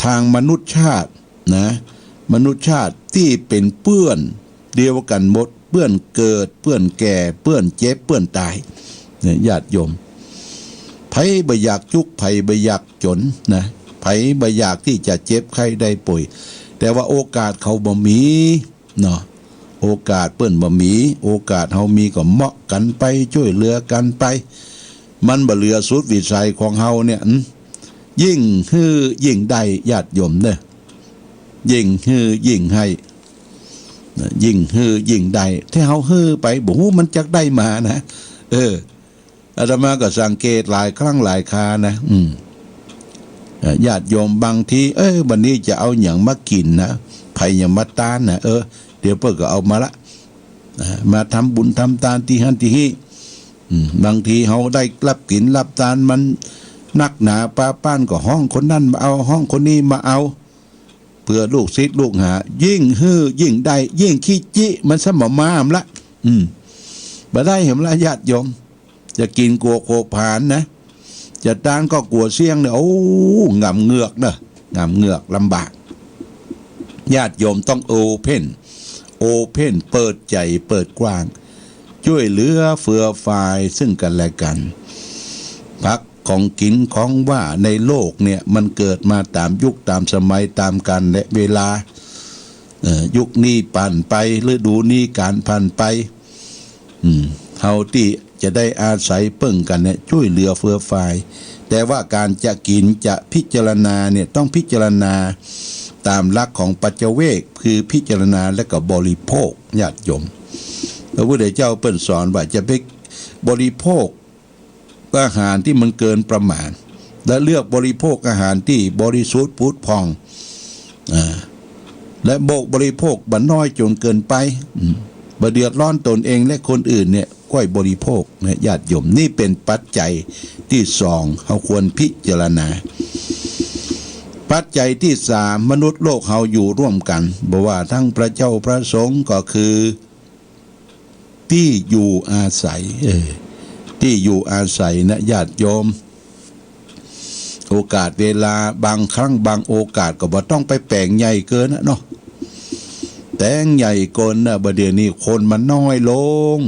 ทางมนุษยชาตินะมนุษยชาติที่เป็นเปื้อนเดียวกันหมดเปื้อนเกิดเปื้อนแก่เปื้อนเจ็บเปื้อนตายเนี่ยญาติโยมไผบ่อยากจุกไผบ่อยากจนนะไผบ่อยากที่จะเจ็บไข้ได้ป่วยแต่ว่าโอกาสเขาบ่มีเนาะโอกาสเปิ้นบ่มีโอกาสเฮามีก็เหมาะกันไปช่วยเหลือกันไปมันบ่เหลือสุดวิสัยของเฮาเนี่ยยิ่งฮือยิ่งได้ญาติโยมเด้อยิ่งฮือยิ่งให้ยิ่งฮือยิ่งได้ถ้าเฮาฮือไปบ่ฮู้มันจักได้มานะอาตมาก็สังเกตหลายครั้งหลายครานะญาติโยมบางทีวันนี้จะเอาหยังมากินนะไผยังมาตานนะเดี๋ยวเพิ่นก็เอามาละมาทำบุญทำทานที่หันที่ฮีบางทีเฮาได้รับกินรับทานมันนักหนาป้าป้านก็ห้องคนนั้นมาเอาห้องคนนี้มาเอาเพื่อลูกศิษย์ลูกหายิ่งฮือยิ่งได้ยิ่งขี้จิมันสมมามละบ่ได้เห็นละญาติโยมจะกินกลัวโคผานนะจะตานก็กลัวเสี่ยงเนี่ยงำเงือกนะงำเงือกลำบากญาติโยมต้องโอเพ่นเปิดใจเปิดกว้างช่วยเหลือเฟื่อฟายซึ่งกันและกันพักของกินของว่าในโลกเนี่ยมันเกิดมาตามยุคตามสมัยตามกาลและเวลายุคนี้ผ่านไปฤดูนี้การผ่านไปเฮาที่จะได้อาศัยเปิ้งกันเนี่ยช่วยเหลือเฟื่อฟายแต่ว่าการจะกินจะพิจารณาเนี่ยต้องพิจารณาตามหลักของปัจเจเวกคือพิจารณาและก็บริโภคญาติโยมพระพุทธเจ้าเปิ้นสอนว่าจะไปบริโภคอาหารที่มันเกินประมาณและเลือกบริโภคอาหารที่บริสุทธิ์พุทธพองและบริโภคบันน้อยจนเกินไปบ่เดือดร้อนตนเองและคนอื่นเนี่ยค่อยบริโภคนะญาติโยมนี่เป็นปัจจัยที่สองเราควรพิจารณาปัจจัยที่สามมนุษย์โลกเราอยู่ร่วมกันบอกว่าทั้งพระเจ้าพระสงฆ์ก็คือที่อยู่อาศัยที่อยู่อาศัยนะญาติโยมโอกาสเวลาบางครั้งบางโอกาสก็บ่ต้องไปแปลงใหญ่เกินนะเนาะแต่งใหญ่เกินนะบัดเดี๋ยวนี้คนมันน้อยลง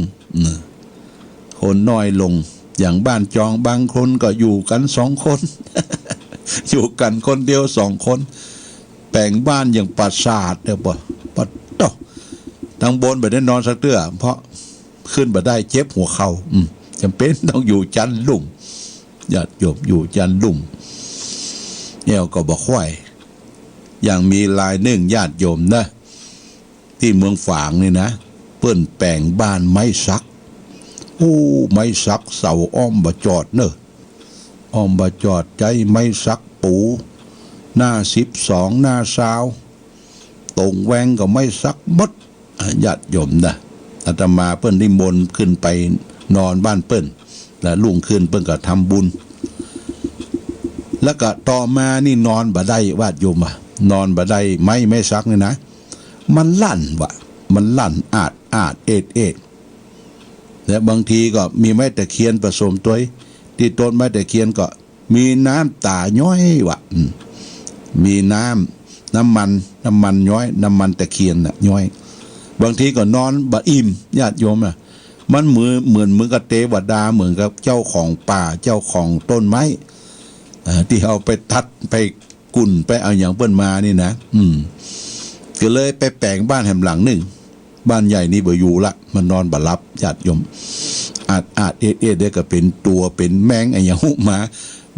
คนน้อยลงอย่างบ้านจองบางคนก็อยู่กัน2 คน อยู่กันคนเดียว2 คนแปลงบ้านอย่างปราสาทเด้อบ่ปัดโตทางบนบ่ได้นอนสักเตื้อเพราะขึ้นบ่ได้เจ็บหัวเข่าจำเป็นต้องอยู่จันลุ่มญาติโยมอยู่จันลุ่มเนี่ยก็บ่ค่อยอย่างมีลายหนึ่งญาติโยมนะที่เมืองฝางนี่นะเปิ้นแปลงบ้านไม้สักไม้สักเสาอ้อมบ่จอดเนอะอ้อมบ่จอดใจไม้สักปูหน้า12หน้า20ตรงแวงก็ไม้สักมดญาติโยมนะอาตมาเปิ้นนิมนต์ขึ้นไปนอนบ้านเปิ้นและรุ่งขึ้นเปิ้นก็ทำบุญแล้วก็ต่อมานี่นอนบ่ได้ญาติโยมนอนบ่ได้ไม่ซักนี่นะมันลั่นมันลั่นอาดเอ็ดและบางทีก็มีไม้ตะเคียนผสมตัวที่ต้นไม้ตะเคียนก็มีน้ำตาย้อยมีน้ำมันย้อยน้ำมันตะเคียนน่ะย้อยบางทีก็นอนบ่อิ่มญาติโยมมันเหมือนกับเทวดาเหมือนกับเจ้าของป่าเจ้าของต้นไม้ที่เอาไปทัดไปกุ่นไปเอาอย่างเปิ้นมานี่นะก็เลยไปแปลงบ้านแห่งหลังหนึ่งบ้านใหญ่นี่บ่อยู่ละมันนอนบ่หลับญาติโยมอาดเอ็ดได้ก็เป็นตัวเป็นแมงไอ้อย่างมา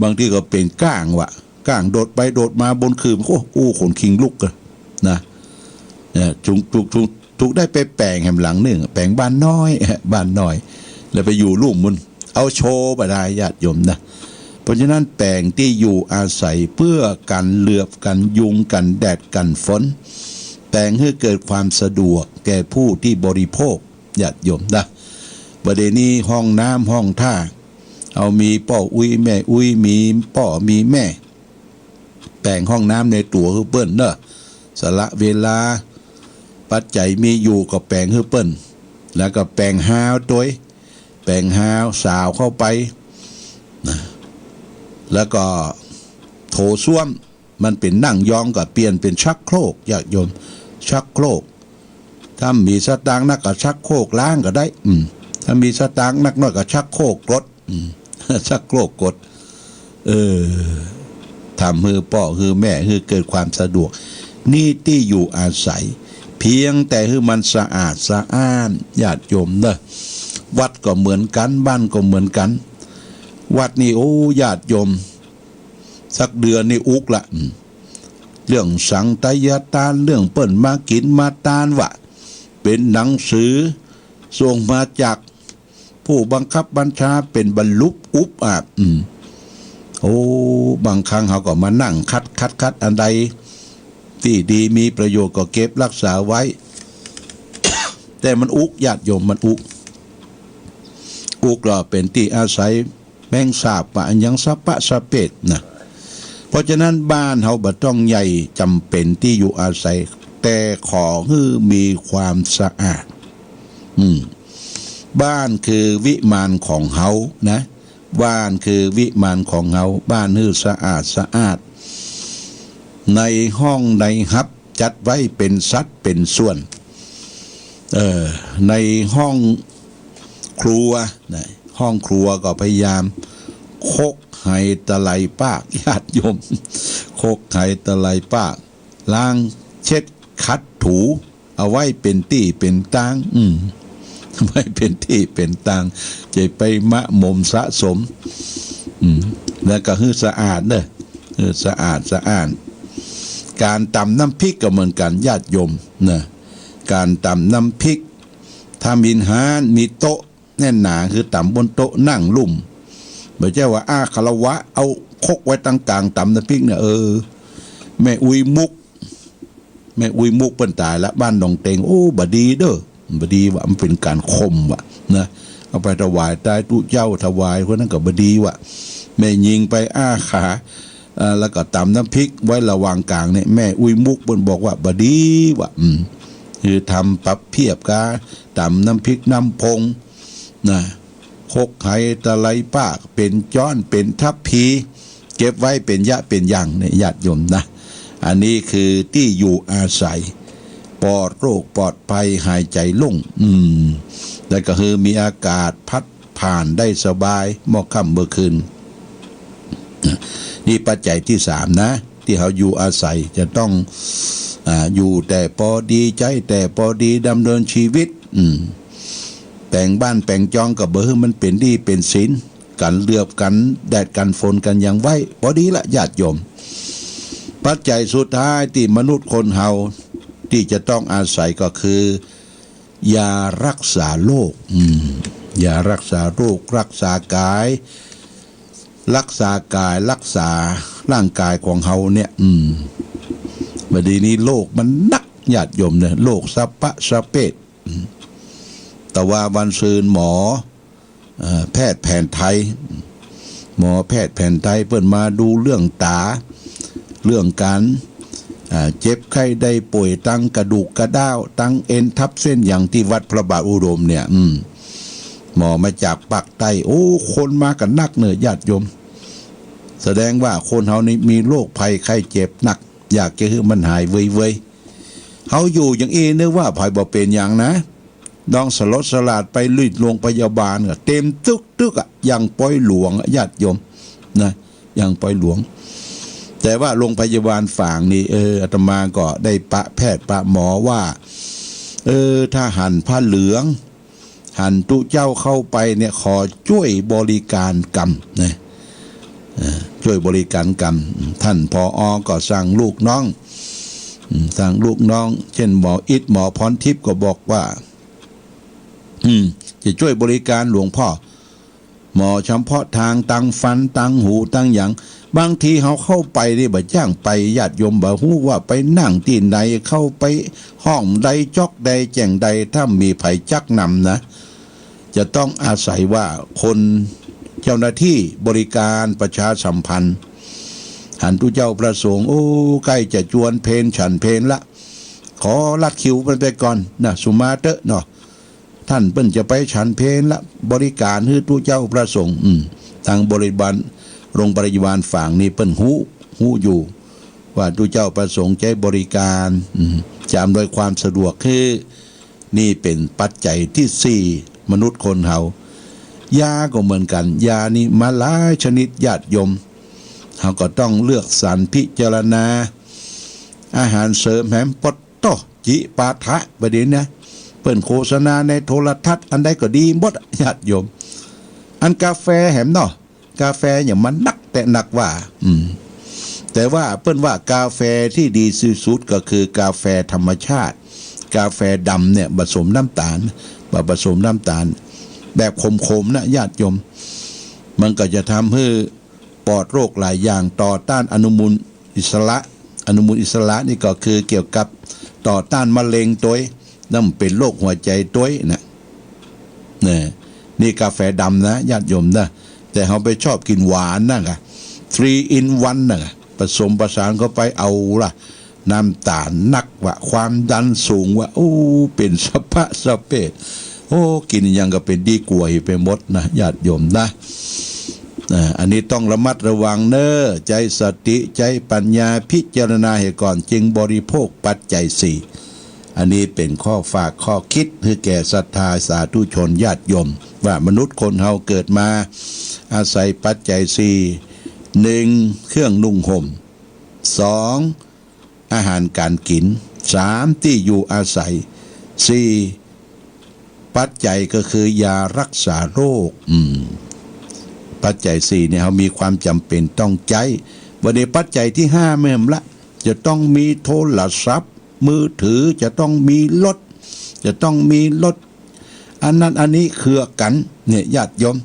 บางทีก็เป็นก้างก้างโดดไปโดดมาบนคืนขนคิงลุกกันนะถูกได้ไปแปลงแห่งหลังหนึ่งแปลงบ้านน้อยแล้วไปอยู่ลุ่มมันเอาโชว์บ่ได้ญาติโยมนะเพราะฉะนั้นแปลงที่อยู่อาศัยเพื่อกันเหลือบกันยุงกันแดดกันฝนแต่งให้เกิดความสะดวกแก่ผู้ที่บริโภคญาติโยมนะประเดี๋ยวนี้ห้องน้ำห้องท่าเอามีพ่ออุ้ยแม่อุ้ยมีพ่อมีแม่แต่งห้องน้ำในตัวคือเปิ้นเนอะสละเวลาปัจจัยมีอยู่ก็แปลงคือเปิ้นแล้วก็แปลงหาวตัวแปลงหาวสาวเข้าไปนะแล้วก็โถส้วม มันเป็นนั่งยองก็เปลี่ยนเป็นชักโครกญาติโยมชักโครกถ้ามีสตางค์นักก็ชักโครกล้างก็ได้ถ้ามีสตางค์นักน้อยก็ชักโครกกดชักโครกกดทำมือป่อคือแม่คือเกิดความสะดวกนี่ที่อยู่อาศัยเพียงแต่คือมันสะอาดสะอ้านญาติโยมเนอะวัดก็เหมือนกันบ้านก็เหมือนกันวัดนี่โอ้ญาติโยมสักเดือนนี่อุกละเรื่องสังไตยทานเรื่องเปิ้นมากินมาตานวะเป็นหนังสือส่งมาจากผู้บังคับบัญชาเป็นบรรลุอุปอาโอ้บางครั้งเขาก็มานั่งคัดอันใดที่ดีมีประโยชน์ก็เก็บรักษาไว้ แต่มันอุกญาติโยมมันอุกก็เป็นที่อาศัยแมงสาบปะอันยังสะปะสะเป็ดนะเพราะฉะนั้นบ้านเขาบ่ต้องใหญ่จำเป็นที่อยู่อาศัยแต่ขอให้มีความสะอาดบ้านคือวิมานของเขานะบ้านคือวิมานของเขาบ้านให้สะอาดในห้องในฮับจัดไว้เป็นสัดเป็นส่วนในห้องครัวนะห้องครัวก็พยายามโคกไหตะไลปากญาติโยมโคกไหตะไลปากล้างเช็ดขัดถูเอาไว้เป็นที่เป็นตางไว้เป็นที่เป็นตางจะไปมะมมสะสมแล้วก็ให้สะอาดเนอะสะอาดการตำน้ำพริกก็เหมือนกันญาติโยมนะการตำน้ำพริกถ้ามีหานมีโต๊ะแน่นหนาคือตำบนโต๊ะนั่งลุ่มไม่ใช่ว่าคารวะเอาคกไว้ตั้งกลางตำน้ำพริกเนี่ยแม่อุยมุกเปิ้นตายละบ้านดงเตงโอ้บดีเด้อบดีว่ามันเป็นการคมว่ะนะเอาไปถวายตายตุเจ้าถวายเพราะนั้นก็บดีว่ะแม่ยิงไปขาแล้วก็ตำน้ำพริกไว้ระหว่างกลางเนี่ยแม่อุยมุกเปิ้นบอกว่าบดีว่ะคือทำปรับเพียบกาตำน้ำพริกน้ำพงนะคกไหตะไลป้าเป็นจ้อนเป็นทัพพีเก็บไว้เป็นยะเป็นอย่างเนี่ยญาติโยมนะอันนี้คือที่อยู่อาศัยปลอดโรคปลอดภัยหายใจโล่งแล้วก็คือมีอากาศพัดผ่านได้สบายเมื่อค่ำเมื่อคืนนี่ปัจจัยที่3นะที่เขาอยู่อาศัยจะต้องอยู่แต่พอดีใจแต่พอดีดำเนินชีวิตแต่งบ้านแต่งจองกับมันเป็นดีเป็นศีลกันเลือบกันแดดกันฝนกันอย่างไว้พอดีละญาติโยมปัจจัยสุดท้ายที่มนุษย์คนเฮาที่จะต้องอาศัยก็คือยารักษาโรคยารักษาโรครักษากายรักษร่างกายของเฮาเนี่ยบัดนี้โรคมันนักญาติโยมเนี่ยโรคสะปะสะเปดแต่ว่าวันซืนหมอแพทย์แผนไทยเปิ้นมาดูเรื่องตาเรื่องการเจ็บไข้ได้ป่วยตั้งกระดูกกระด้าวตั้งเอ็นทับเส้นอย่างที่วัดพระบาทอุดมเนี่ยหมอมาจากปากใต้โอ้คนมากันนักเนอะญาติโยมแสดงว่าคนเฮานี่มีโรคภัยไข้เจ็บหนักอยากจะให้มันหายเว้ยเฮาอยู่อย่างนึกว่าภัยบ่เป็นอย่างนะน้องสลดสลาดไปลุยโรงพยาบาลเต็มตึกอย่างปอยหลวงญาติโยมนะอย่างปอยหลวงแต่ว่าโรงพยาบาลฝางนี่อาตมาก็ได้ปะแพทย์ปะหมอว่าถ้าหันผ้าเหลืองหันตุเจ้าเข้าไปเนี่ยขอช่วยบริการกรรมนะช่วยบริการกรรมท่านผอ.ก็สั่งลูกน้องเช่นหมออิฐหมอพรทิพย์ก็บอกว่าจะช่วยบริการหลวงพ่อหมอเฉพาะทางตั้งฟันตั้งหูตั้งอย่างบางทีเขาเข้าไปนี่บ่จ้างไปญาติโยมบ่ฮู้ว่าไปนั่งที่ไหนเข้าไปห้องใดจอกใดแจ้งใดถ้ามีไผจักนำนะจะต้องอาศัยว่าคนเจ้าหน้าที่บริการประชาสัมพันธ์หันตุเจ้าประสงค์โอ้ใกล้จะจวนเพลฉันเพลละขอลัดคิวไปก่อนนะสุมาเตอะเนาะท่านเปิ้นจะไปฉันเพลละบริการให้ตุเจ้าประสงค์ทางบริบาลโรงพยาบาลฝั่งนี้เปิ้นหูอยู่ ว่าทุเจ้าประสงค์ใจบริการจะอำนวยความสะดวกคือนี่เป็นปัจจัยที่สี่มนุษย์คนเฮายาก็เหมือนกันยานี่มาหลายชนิดญาติโยมเราก็ต้องเลือกสรรพิจารณาอาหารเสริมแหมปตโตจิปาทะประเด็นนะเปิ่นโฆษณาในโทรทัศน์อันใดก็ดีหมดญาติโยมอันกาแฟแหมเนาะกาแฟอย่างมันนักแต่หนักว่าแต่ว่าเปิ้นว่ากาแฟที่ดีสุดก็คือกาแฟธรรมชาติกาแฟดำเนี่ยผสมน้ำตาลผสมน้ำตาลแบบขมๆนะญาติโยมมันก็จะทำให้ปลอดโรคหลายอย่างต่อต้านอนุมูลอิสระนี่ก็คือเกี่ยวกับต่อต้านมะเร็งตัวนั่นเป็นโรคหัวใจตัวนะนี่กาแฟดำนะญาติโยมนะแต่เขาไปชอบกินหวานนะ3 in 1นะผสมประสานเข้าไปเอาล่ะน้ำตาลนักว่าความดันสูงว่าโอ้เป็นสะพะสะเปดโอ้กินยังก็เป็นดีกว่าไปหมดนะญาติโยมนะอันนี้ต้องระมัดระวังเนอใจสติใจปัญญาพิจารณาให้ก่อนจึงบริโภคปัจจัยสี่อันนี้เป็นข้อฝากข้อคิดให้แก่ศรัทธาสาธุชนญาติโยมว่ามนุษย์คนเฮาเกิดมาอาศัยปัจจัยสี่1เครื่องนุ่งห่ม2อาหารการกิน3ที่อยู่อาศัย4ปัจจัยก็คือยารักษาโรคปัจจัย4เนี่ยเขามีความจำเป็นต้องใช้วันนี้ปัจจัยที่5เมื่อละจะต้องมีโทรศัพท์มือถือจะต้องมีรถอันนั้นอันนี้เครือกันเนี่ยญาติโยม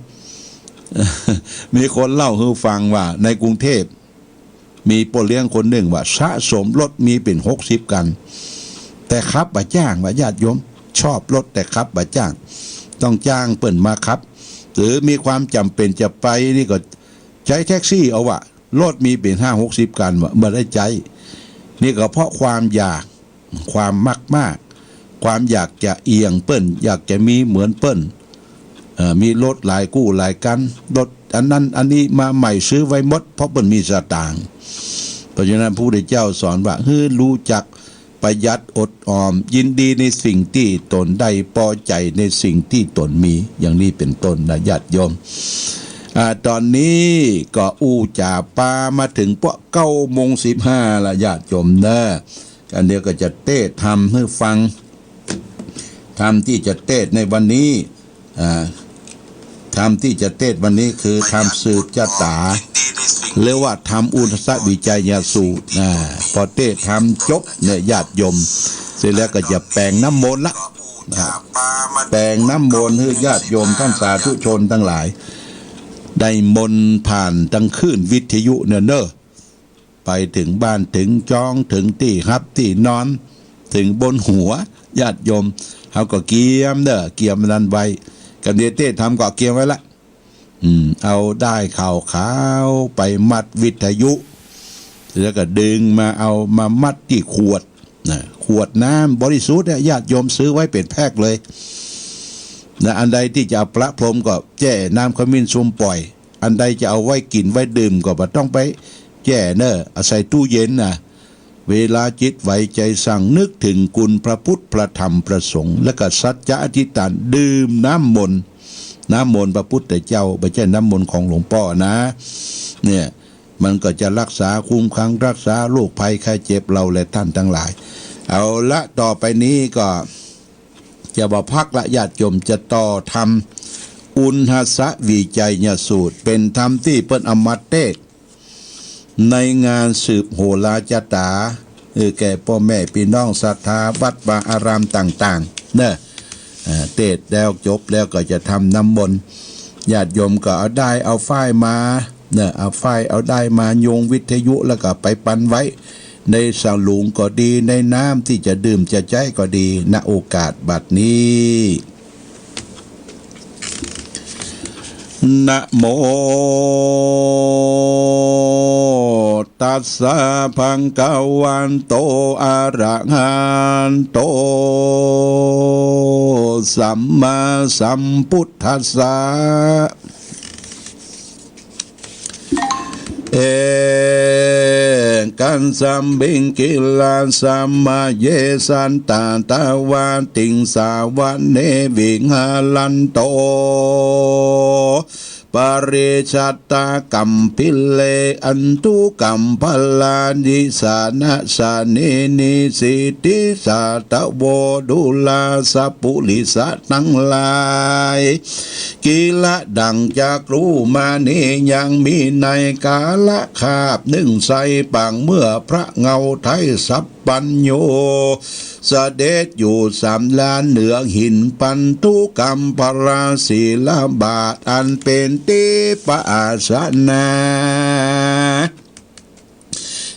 มีคนเล่าให้ฟังว่าในกรุงเทพมีพ่อเลี้ยงคนหนึ่งว่าสะสมรถมีเป็น60กันแต่ขับบ่จ้างว่าญาติโยมชอบรถแต่ขับบ่จ้างต้องจ้างเปิ่นมาขับหรือมีความจำเป็นจะไปนี่ก็ใช้แท็กซี่เอาว่ารถมีเป็น50-60กันว่าบ่ได้ใจนี่ก็เพราะความอยากความมากความอยากจะเอียงเปิ้นอยากจะมีเหมือนเปิ้นมีรถหลายกู้หลายกันรถอันนั้นอันนี้มาใหม่ซื้อไว้หมดเพราะเปิ้นมีสตางค์เพราะฉะนั้นพระพุทธเจ้าสอนว่ารู้จักประหยัดอดออมยินดีในสิ่งที่ตนได้พอใจในสิ่งที่ตนมีอย่างนี้เป็นต้นนะญาติโยมตอนนี้ก็จ่าปามาถึงพวก9:15ละญาติโยมนะอันเดียวก็จะเทศทำให้ฟังทำที่จะเทศในวันนี้ทำที่จะเทศวันนี้คือทำสืบชะตาเรียกว่าทำอุทสวิจัยสูตรพอเทศทำจบเนี่ยญาติโยมเสร็จแล้วก็จะแปลงน้ำมนต์ละแปลงน้ำมนต์ให้ญาติโยมท่านสาธุชนทั้งหลายได้มนต์ผ่านทั้งคลื่นวิทยุเนอะไปถึงบ้านถึงจองถึงที่ฮับที่นอนถึงบนหัวญาติโยมเขาก็เกียมนั้นไว้กันเดเต้ทำก็เกียมไว้ละเอาได้ข่าวขาวไปมัดวิทยุแล้วก็ดึงมาเอามามัดที่ขวดน้ำบริสุทธิ์ญาติโยมซื้อไว้เป็นแพ็คเลยนะอันใดที่จะเอาประพรมก็แจ้น้ำขมิ้นซุ่มปล่อยอันใดจะเอาไว้กินไว้ดื่มก็บ่ต้องไปแจ้เนอะเอาใส่ตู้เย็นเวลาจิตไหวใจสั่งนึกถึงคุณพระพุทธพระธรรมพระสงฆ์และก็สัจจะอธิษฐานดื่มน้ำมนต์พระพุทธเจ้าไม่ใช่น้ำมนต์ของหลวงพ่อนะเนี่ยมันก็จะรักษาคุ้มครั่งรักษาโรคภัยไข้เจ็บเราและท่านทั้งหลายเอาละต่อไปนี้ก็จะบ่พักละญาติโยมจะต่อทำอุณหสวิจัยสูตรเป็นธรรมที่เปิ้นเอามาเทศในงานสืบโหราจตาแก่พ่อแม่พี่น้องศรัทธาวัดวาอารามต่างๆเนอะเทศแล้วจบแล้วก็จะทำน้ำมนต์ญาติโยมก็เอาได้เอาฝ้ายมาเอาฝ้ายเอาได้มาโยงวิทยุแล้วก็ไปปันไว้ในสลุงก็ดีในน้ำที่จะดื่มจะใช้ก็ดีณโอกาสบัดนี้นะโมตัสสะภะคะวันโตอะระหะโตสัมมาสัมพุทธัสสะ งกันสัมบิงกิลาสัมมาเยสันตาตาวาติงสาวันเนวิงหาลันโตปริชัตตากัมพิเลอันตุกัมพลานิสานะสานินิสิติสาตะโวดุลาสัพปุลิสะทั้งหลายกิละดังจากรู้มานี้ยังมีในกาละคาบนึ่งใสปังเมื่อพระเงาไทยสัพปัญโยเสด็จอยู่สามล้านเหนือหินปันทุกัมพราศีลบาทอันเป็นติปะอาสนะ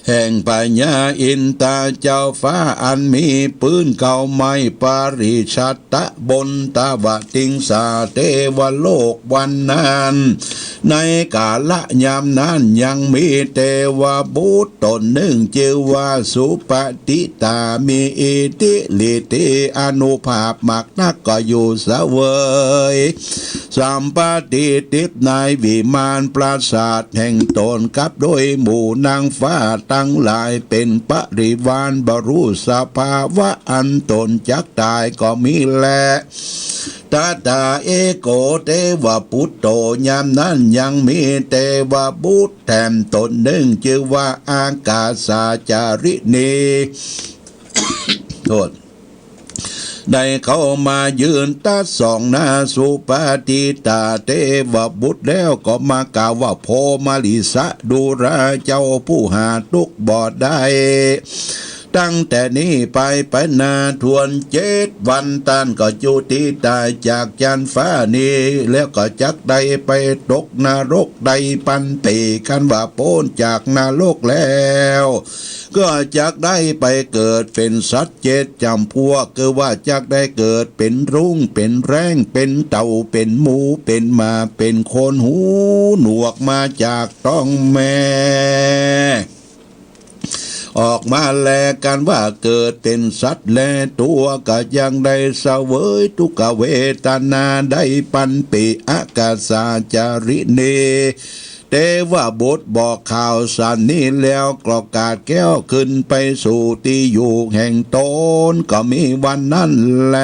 แห่งปัญญาอินตาเจ้าฟ้าอันมีปืนเก่าไม้ปาริชัตตะบนตาวติงสาเทวโลกวันนั้นในกาละยามนั้นยังมีเทวบุตรตนหนึ่งชื่อว่าสุปฏิตามีอิทธิฤทธิอนุภาพมักนักก็อยู่เสวยสัมปติทิพย์ในวิมานปราสาทแห่งตนกับโดยหมู่นางฟ้าทั้งหลายเป็นปริวารบรรลุสภาวะอันตนจักตายก็มีแลตาตาเอโกเทวปุตโตยามนั้นยังมีเทวบุตรแถมตนหนึ่งชื่อว่าอากาสาจารินีโทษได้เข้ามายืนตาสองหน้าสุปฏิตาเทวบุตรแล้วก็มากล่าวว่าโพมาลิสะดูราเจ้าผู้หาทุกบ่ได้ตั้งแต่นี้ไปนาทวน7 วันท่านก็จุติตายจากจันฟ้านี้แล้วก็จักได้ไปตกนรกใดปันติกันว่าโพ้นจากนรกแล้วก็จักได้ไปเกิดเป็นสัตว์7 จำพวกคือว่าจักได้เกิดเป็นรุ่งเป็นแรงเป็นเต่าเป็นหมูเป็นหมาเป็นคนหูหนวกมาจากท้องแม่ออกมาแลกันว่าเกิดเป็นสัตว์แลตัวก็ยังได้เสวยทุกเวทนาได้ปันปิอากาสาจาริเนเทวบุตรบอกข่าวสันนี้แล้วกรอกกาดแก้วขึ้นไปสู่ที่อยู่แห่งตนก็มีวันนั้นแล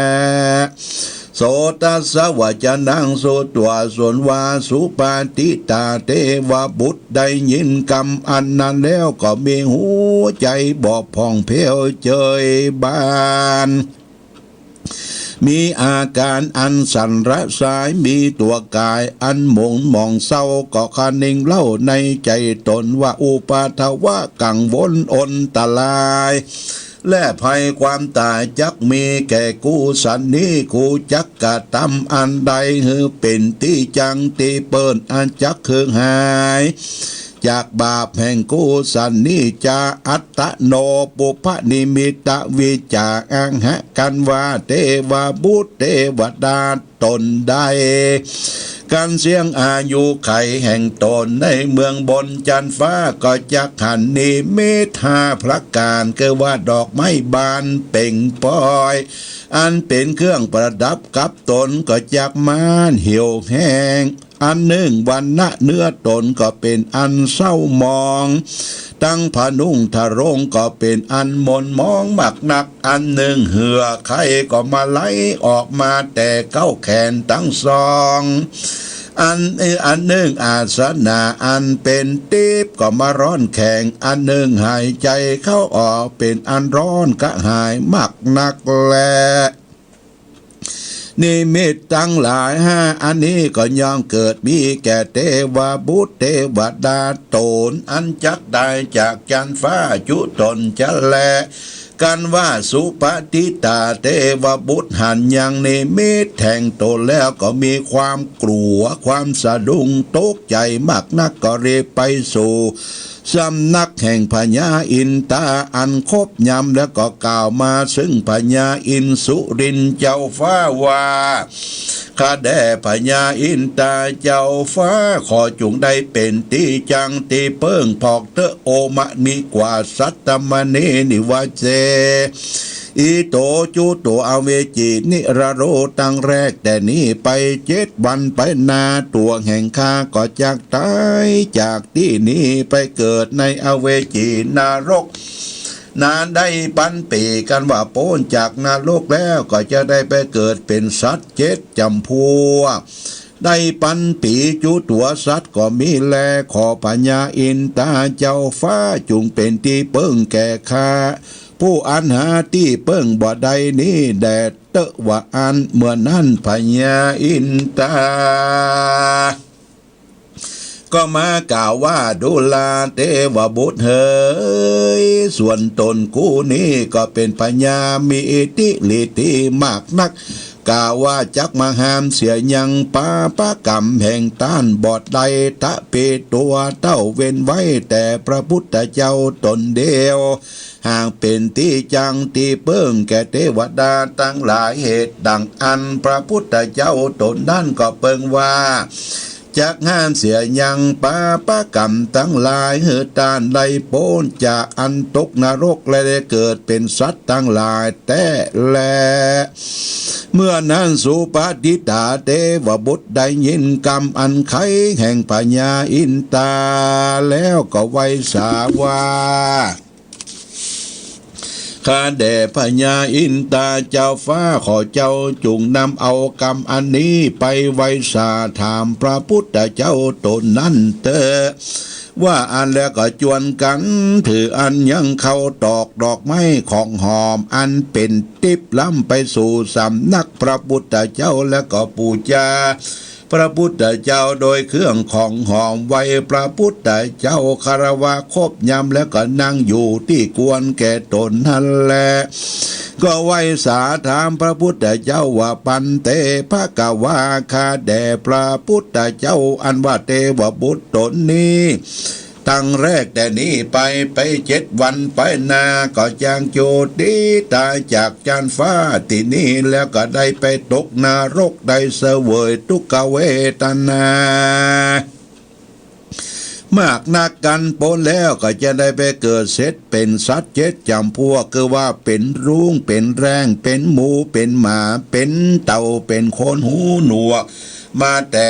โสตัสสะวจนังโสตัวส่วนวาสุปาติตาเทวบุตรได้ยินคำอันนั้นแล้วก็มีหัวใจบอกผ่องเพวเจยบานมีอาการอันสันระสายมีตัวกายอันหม่นหมองเศร้าก็คนึงเล่าในใจตนว่าอุปาทวะกังวลอนตรายและภัยความตายจักมีแก่กูสันนี้กูจักกะทำอันใดหือเป็นที่จังที่เปิ้นอันจักคือหายจากบาปแห่งกูสันนี้จะอัตตโนปุพนิมิตวิจาอังหะกันว่าเทวบุตรเทวดาตนได้การเสียงอายุไขแห่งตนในเมืองบนจันฟ้าก็จักหันนิมิตหาพระการเกว่าดอกไม้บานเป่งปอยอันเป็นเครื่องประดับกับตนก็จักมานเหี่ยวแห้งอันหนึ่งวันณะเนื้อตนก็เป็นอันเศร้ามองตั้งผนุ่งทะรงก็เป็นอันมนมองหมักหนักอันหนึ่งเหือไข่ก็มาไหลออกมาแต่เก้าแขนทั้งสองอันหนึ่งอาสนะอันเป็นตีบก็มาร้อนแข็งอันหนึ่งหายใจเข้าออกเป็นอันร้อนกระหายหมักหนักแลนิมิตทั้งหลายอันนี้ก็ย่อมเกิดมีแก่เทวบุตรเทวดาตนอันจักได้จากจันฟ้าจุตนจะแลกันว่าสุปฏิตาเทวบุตรหันยังนิมิตแห่งตนแล้วก็มีความกลัวความสะดุ้งตกใจมากนักก็เรียไปสู่สำนักแห่งพญาอินตาอันคบยำแล้วก็กล่าวมาซึ่งพญาอินสุรินเจ้าฟ้าว่าข้าแด่พญาอินตาเจ้าฟ้าขอจงได้เป็นที่จังที่เพิ่งพอกเตอโอมะมีกว่าสัตตมณีนิวาเจ อีโตจูโตอเวจีนิรโรตั้งแรกแต่นี้ไป7 วันไปนาตัวแห่งข้าก็จากตายจากที่นี้ไปเกิดในอเวจีนรกนานได้ปันปีกันว่าโป้นจากนรกแล้วก็จะได้ไปเกิดเป็นสัตว์7 จำพวกได้ปันปีจูตัวสัตว์ก็มีแลขอปัญญาอินตาเจ้าฟ้าจุงเป็นที่เปิ้งแก่ข้าผู้อันหาที่เปิ้งบ่ได้นี้แดดเตะว่าอันเมื่อนั้นพญาอินตาก็มากล่าวว่าดูลาเทวบุตรเฮยส่วนตนกูนี้ก็เป็นพญามีอิทธิฤทธิมากนักกล่าวว่าจักมาหามเสียยังปาปะกรรมแห่งต้านบอดใดทะเปตัวเต้าเว้นไว้แต่พระพุทธเจ้าตนเดียวหากเป็นที่จังที่เปิ้งแก่เทวดาตั้งหลายเหตุดังอันพระพุทธเจ้าตนนั้นก็เปิ้งว่าจากห้ามเสียยังปาปะกรรมทั้งหลายเหือตานไล่โป้นจากอันตกนรกและได้เกิดเป็นสัตว์ทั้งหลายแต่แลเมื่อนั้นสุปฏิตาเทวบุตรได้ยินกรรมอันไขแห่งพญาอินตาแล้วก็ไว้สาวาข้าแด่พญาอินตาเจ้าฟ้าขอเจ้าจุงนำเอากรรมอันนี้ไปไว้สาถามพระพุทธเจ้าตนนั้นเถอะว่าอันแล้วก็จวนกันถืออันยังเข้าตอกดอกไม้ของหอมอันเป็นติบล้ำไปสู่สำนักพระพุทธเจ้าแล้วก็ปูชาพระพุทธเจ้าโดยเครื่องของหอมไว้พระพุทธเจ้าคารวะครบยำแล้วก็นั่งอยู่ที่กวนแก่ตนนั่นแหละก็ไว้สาถามพระพุทธเจ้าว่าปันเตภะกวาคาแด่พระพุทธเจ้าอันว่าเทวบุตรตนนี้ตั้งแรกแต่นี้ไป7 วันไปนาก็จางโจดีตายจากจานฟ้าที่นี่แล้วก็ได้ไปตกนรกได้เสวยทุกขเวทนามากนักกันปนแล้วก็จะได้ไปเกิดเสร็จเป็นสัตว์7 จำพวกคือว่าเป็นรุ้งเป็นแรงเป็นหมูเป็นหมาเป็นเต่าเป็นคนหูหนวกมาแต่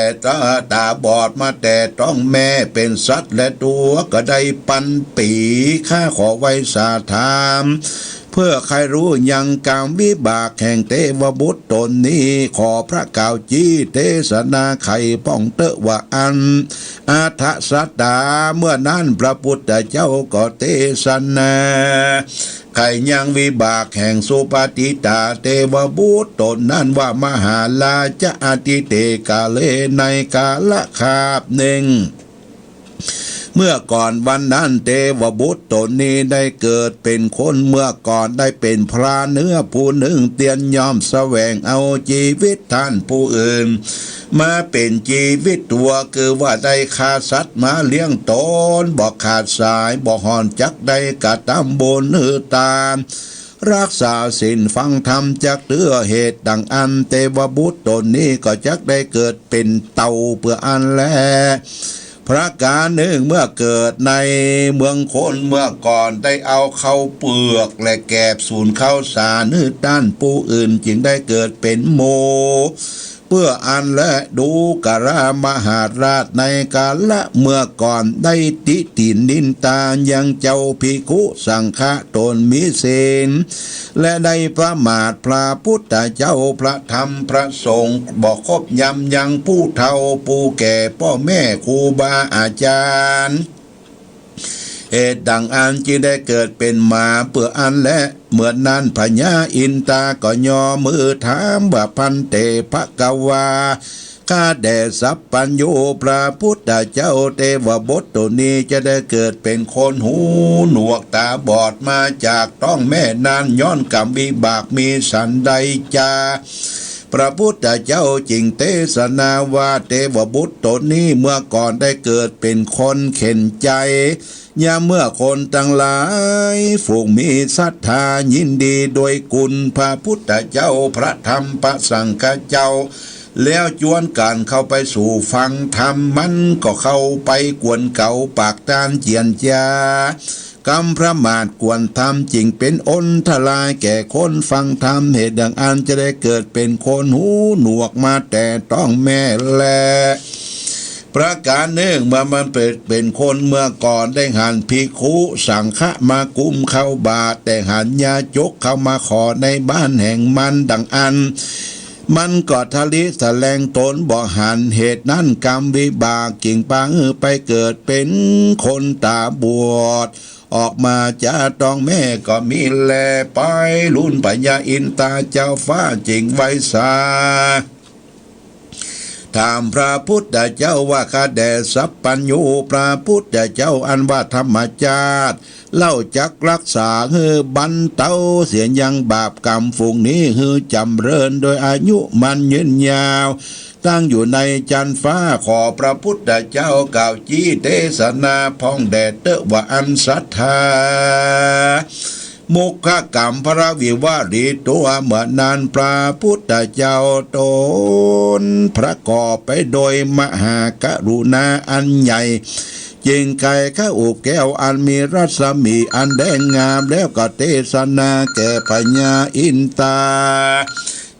ตาบอดมาแต่ต้องแม่เป็นสัตว์และตัวก็ได้ปันปีข้าขอไว้สาถามเพื่อใครรู้ยังกรรมวิบากแห่งเทวบุตรตนนี้ขอพระกล่าวจี้เทศนาไข่ป้องเตว่าอันอาทะสัตตาเมื่อนั้นพระพุทธเจ้าก็เทศนาไข่ยังวิบากแห่งสุปฏิตาเทวบุตรตนนั้นว่ามหาลาจะอติเตกาเลในกาละคาบหนึ่งเมื่อก่อนวันนั้นเทวบุตรตนนี้ได้เกิดเป็นคนเมื่อก่อนได้เป็นพระเนื้อผู้หนึ่งเตียนยอมแสวงเอาชีวิตท่านผู้อื่นมาเป็นชีวิตตัวคือว่าได้ฆ่าสัตว์มาเลี้ยงตนบอกขาดสายบอกหอนจักได้กระทำบนหือตามรักษาศีลฟังธรรมจักเตื้อเหตุดังอันเทวบุตรตนนี้ก็จักได้เกิดเป็นเต่าเพื่ออันแลพระการหนึ่งเมื่อเกิดในเมืองคนเมื่อก่อนได้เอาเข้าเปลือกและแกบสูนเข้าสารนืดด้านผู้อื่นจึงได้เกิดเป็นโมเพื่ออันและดูกรามหาราชในกาละเมื่อก่อนได้ติตินินตายังเจ้าภิกขุสังฆะตนมิเสนและได้ประมาทพระพุทธเจ้าพระธรรมพระสงฆ์บอกครบยำยังผู้เฒ่าผู้แก่พ่อแม่ครูบาอาจารย์เหตุดังอันจึงได้เกิดเป็นหมาเปื่ออันและเมื่อนั้นพญาอินตาก็ย่อมือถามว่าพันเตภะกวาข้าแด่สัพพัญโยพระพุทธเจ้าเทวบุตรตัวนี้จะได้เกิดเป็นคนหูหนวกตาบอดมาจากต้องแม่นานย้อนกรรมวิบากมีสันใดจาพระพุทธเจ้าจริงเทศนาว่าเทวบุตรตนนี้เมื่อก่อนได้เกิดเป็นคนเข็นใจยามเมื่อคนทั้งหลายฝูงมีศรัทธายินดีโดยกุลพระพุทธเจ้าพระธรรมพระสังฆเจ้าแล้วจวนการเข้าไปสู่ฟังธรรมมันก็เข้าไปกวนเก่าปากตานเจียนจา กำพระมาทกวนธรรมจริงเป็นอนทลายแก่คนฟังธรรมเหตุดังอันจะได้เกิดเป็นคนหูหนวกมาแต่ต้องแม่แลประการหนึ่งเมื่อมันเป็นคนเมื่อก่อนได้หันภิกขุสังฆะมากุมเข้าบาทแต่หันญาจกเข้ามาขอในบ้านแห่งมันดังอันมันก็ทะลิแสลงตนบ่หันเหตุนั้นกรรมวิบากกิ่งปางไปเกิดเป็นคนตาบวดออกมาจะต้องแม่ก็มีแลไปรุ่นปัญญาอินตาเจ้าฟ้าจริงไว้สาถามพระพุทธเจ้าว่าข้าแด่สัพพัญญูพระพุทธเจ้าอันว่าธรรมจาตเล่าจักรักษาบันเตาเสียยังบาปกรรมฝูงนี้จำเริญโดยอายุมันยืนยาวตั้งอยู่ในจันฟ้าขอพระพุทธเจ้ากล่าวจี้เทศนาพองแดดเตว่าอันศรัทธามุขกรรมพระวิวารีตัวเมื่อนานพระพุทธเจ้าตนประกอบไปโดยมหากรุณาอันใหญ่จิงไก่ข้าอุกแก้วอันมีรัศมีอันแดงงามแล้วก็เทศนาแก่พญาอินตา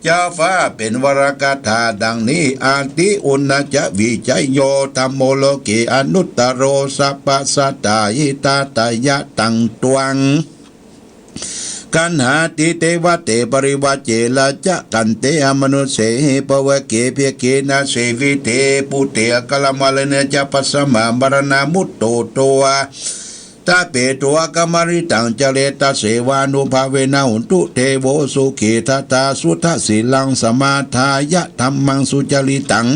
เจ้าฟ้าเป็นวรกถาดังนี้อาทิอุณจะวิจัยโยธัมโมโลกิอนุตตโรสัพพสัตตายิตาตายะตังตวังกันหาติเตวะเตปริวะเจละจะกันเตอมนุเสปวะเกเพียเกนะเสวิเตปุเตกลมะเลเนจะปัสสมะมรณามุตโตตัวตาเปตัวกมริตังเจเลตเสวานุภาเวนะหุนตุเทโวสุขีทัตตาสุทศิลังสมาทายะธัมมังสุจริตัง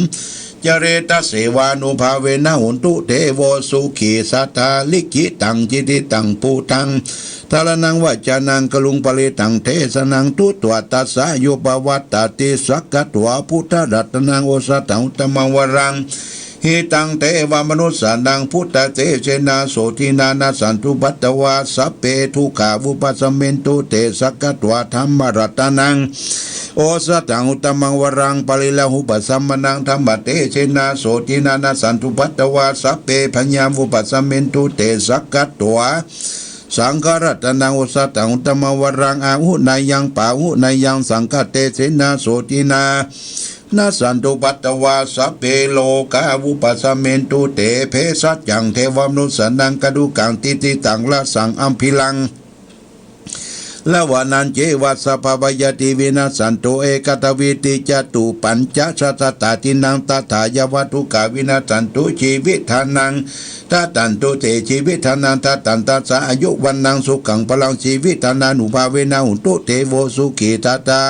เจเรตเสวานุภาเวนะหุนตุเทโวสุขีสัทธาลิกิตังจิติตังปูตังทารนังวจานังกลุงปริตังเทสนังทุตวตัสสะโยปวัตตติสักกตวพุทธรัตนังโอสตังอุตมังวรังหิตังเตวามนุสสานังพุทธเตเชนาโสทินานาสันตุบัตตวาสัพเพทุขาวุปัสสเมนตุเตสักกตวธรรมรัตนังโอสตังอุตมังวรังปริลหุปัสสมนังธรรมเตเชนาโสทินานาสันตุบัตตวาสัพเพพญาวุปัสสเมนตุเตสักกตวสังฆรัตนังอุสตังอุตมวรังอาหุนายังปาหุนายังสังฆเตเสนาโสตินานาสันตุปัตตวาสัพเพโลกาวุปัสสเมนตุเตเพสัจจังเทวมนุสนังกดุกังติติตังละสังอัมพิลังละวานันเจวัสสะภวายติวินาสันโตเอกตวิติจตุปัญจสัตตาตินังตถายวัตถุกาวินาสันตุชีวิทานังทัตตันตุเตชีวิทานังทัตตันตัสสะอายุวันนังสุขังพลังชีวิทานานุภาเวนะหุนตุเทโวสุขีทัตตา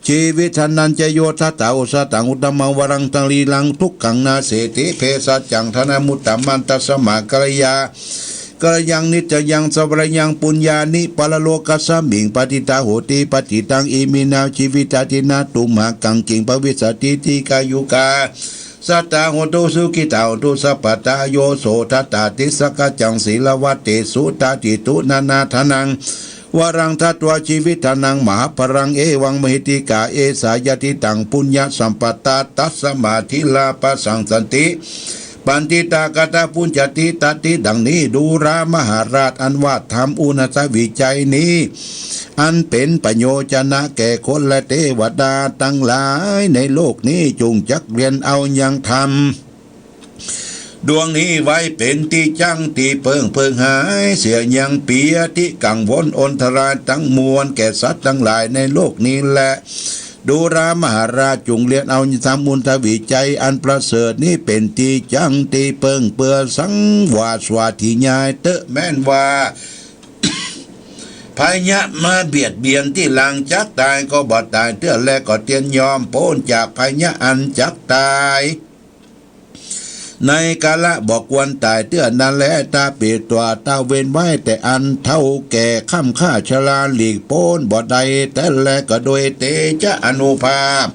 ชีวิทานันจโยทัตตาอุสตังอุตมังวรังตังลีลังทุกขังนาเสติเพสัจจังธนมุตตมันตัสสมากรยากระยังนิจยังสวรยังปุญญานิปะโลกัสสมิงปฏิตาโหติปฏิตังอิมินาชีวิตาตินาตุมหากังกิงปวิสติติกายุกาสัตตาโหตุสุขิตาโหตุสัพพตาโยโสทัตตาติสกจังศีลวัตเตสุตาติตุนานาทนังวรังทัตวชีวิตานังมหาปรังเอวังมหิติกาเอสายติตังปุญญสัมปตาตัสสมาธิลาปัสสังสันติปันติตากตาปุญจติตติดังนี้ดูรามหาราชอันว่าทำอุณสวิจัยนี้อันเป็นประโยชนะแก่คนและเทวดาทั้งหลายในโลกนี้จงจักเรียนเอายังทำดวงนี้ไว้เป็นที่จังที่เพิ่งหายเสียยังเปียที่กังวลอนทรายทั้งมวลแก่สัตว์ทั้งหลายในโลกนี้แหละดูรามหาราชจงเรียนเอาทำมุนทวิจัยอันประเสริฐนี้เป็นที่จังที่เปื่อสังวาสวาธิญายเตะแม่นว่าพายะมาเบียดเบียนที่หลังจักตายก็บ่ตายเตื้อแลก็เตียนยอมโพ้นจากพายะอันจักตายในกาละบอกวันตายเตื้อนั้นแลตาเปิดตัวตาเว้นไว้แต่อันเท่าแก่ข้ามข้าชลาหลีกโพ้นบ่ใดแต่แลก็โดยเตจะอนุภาพ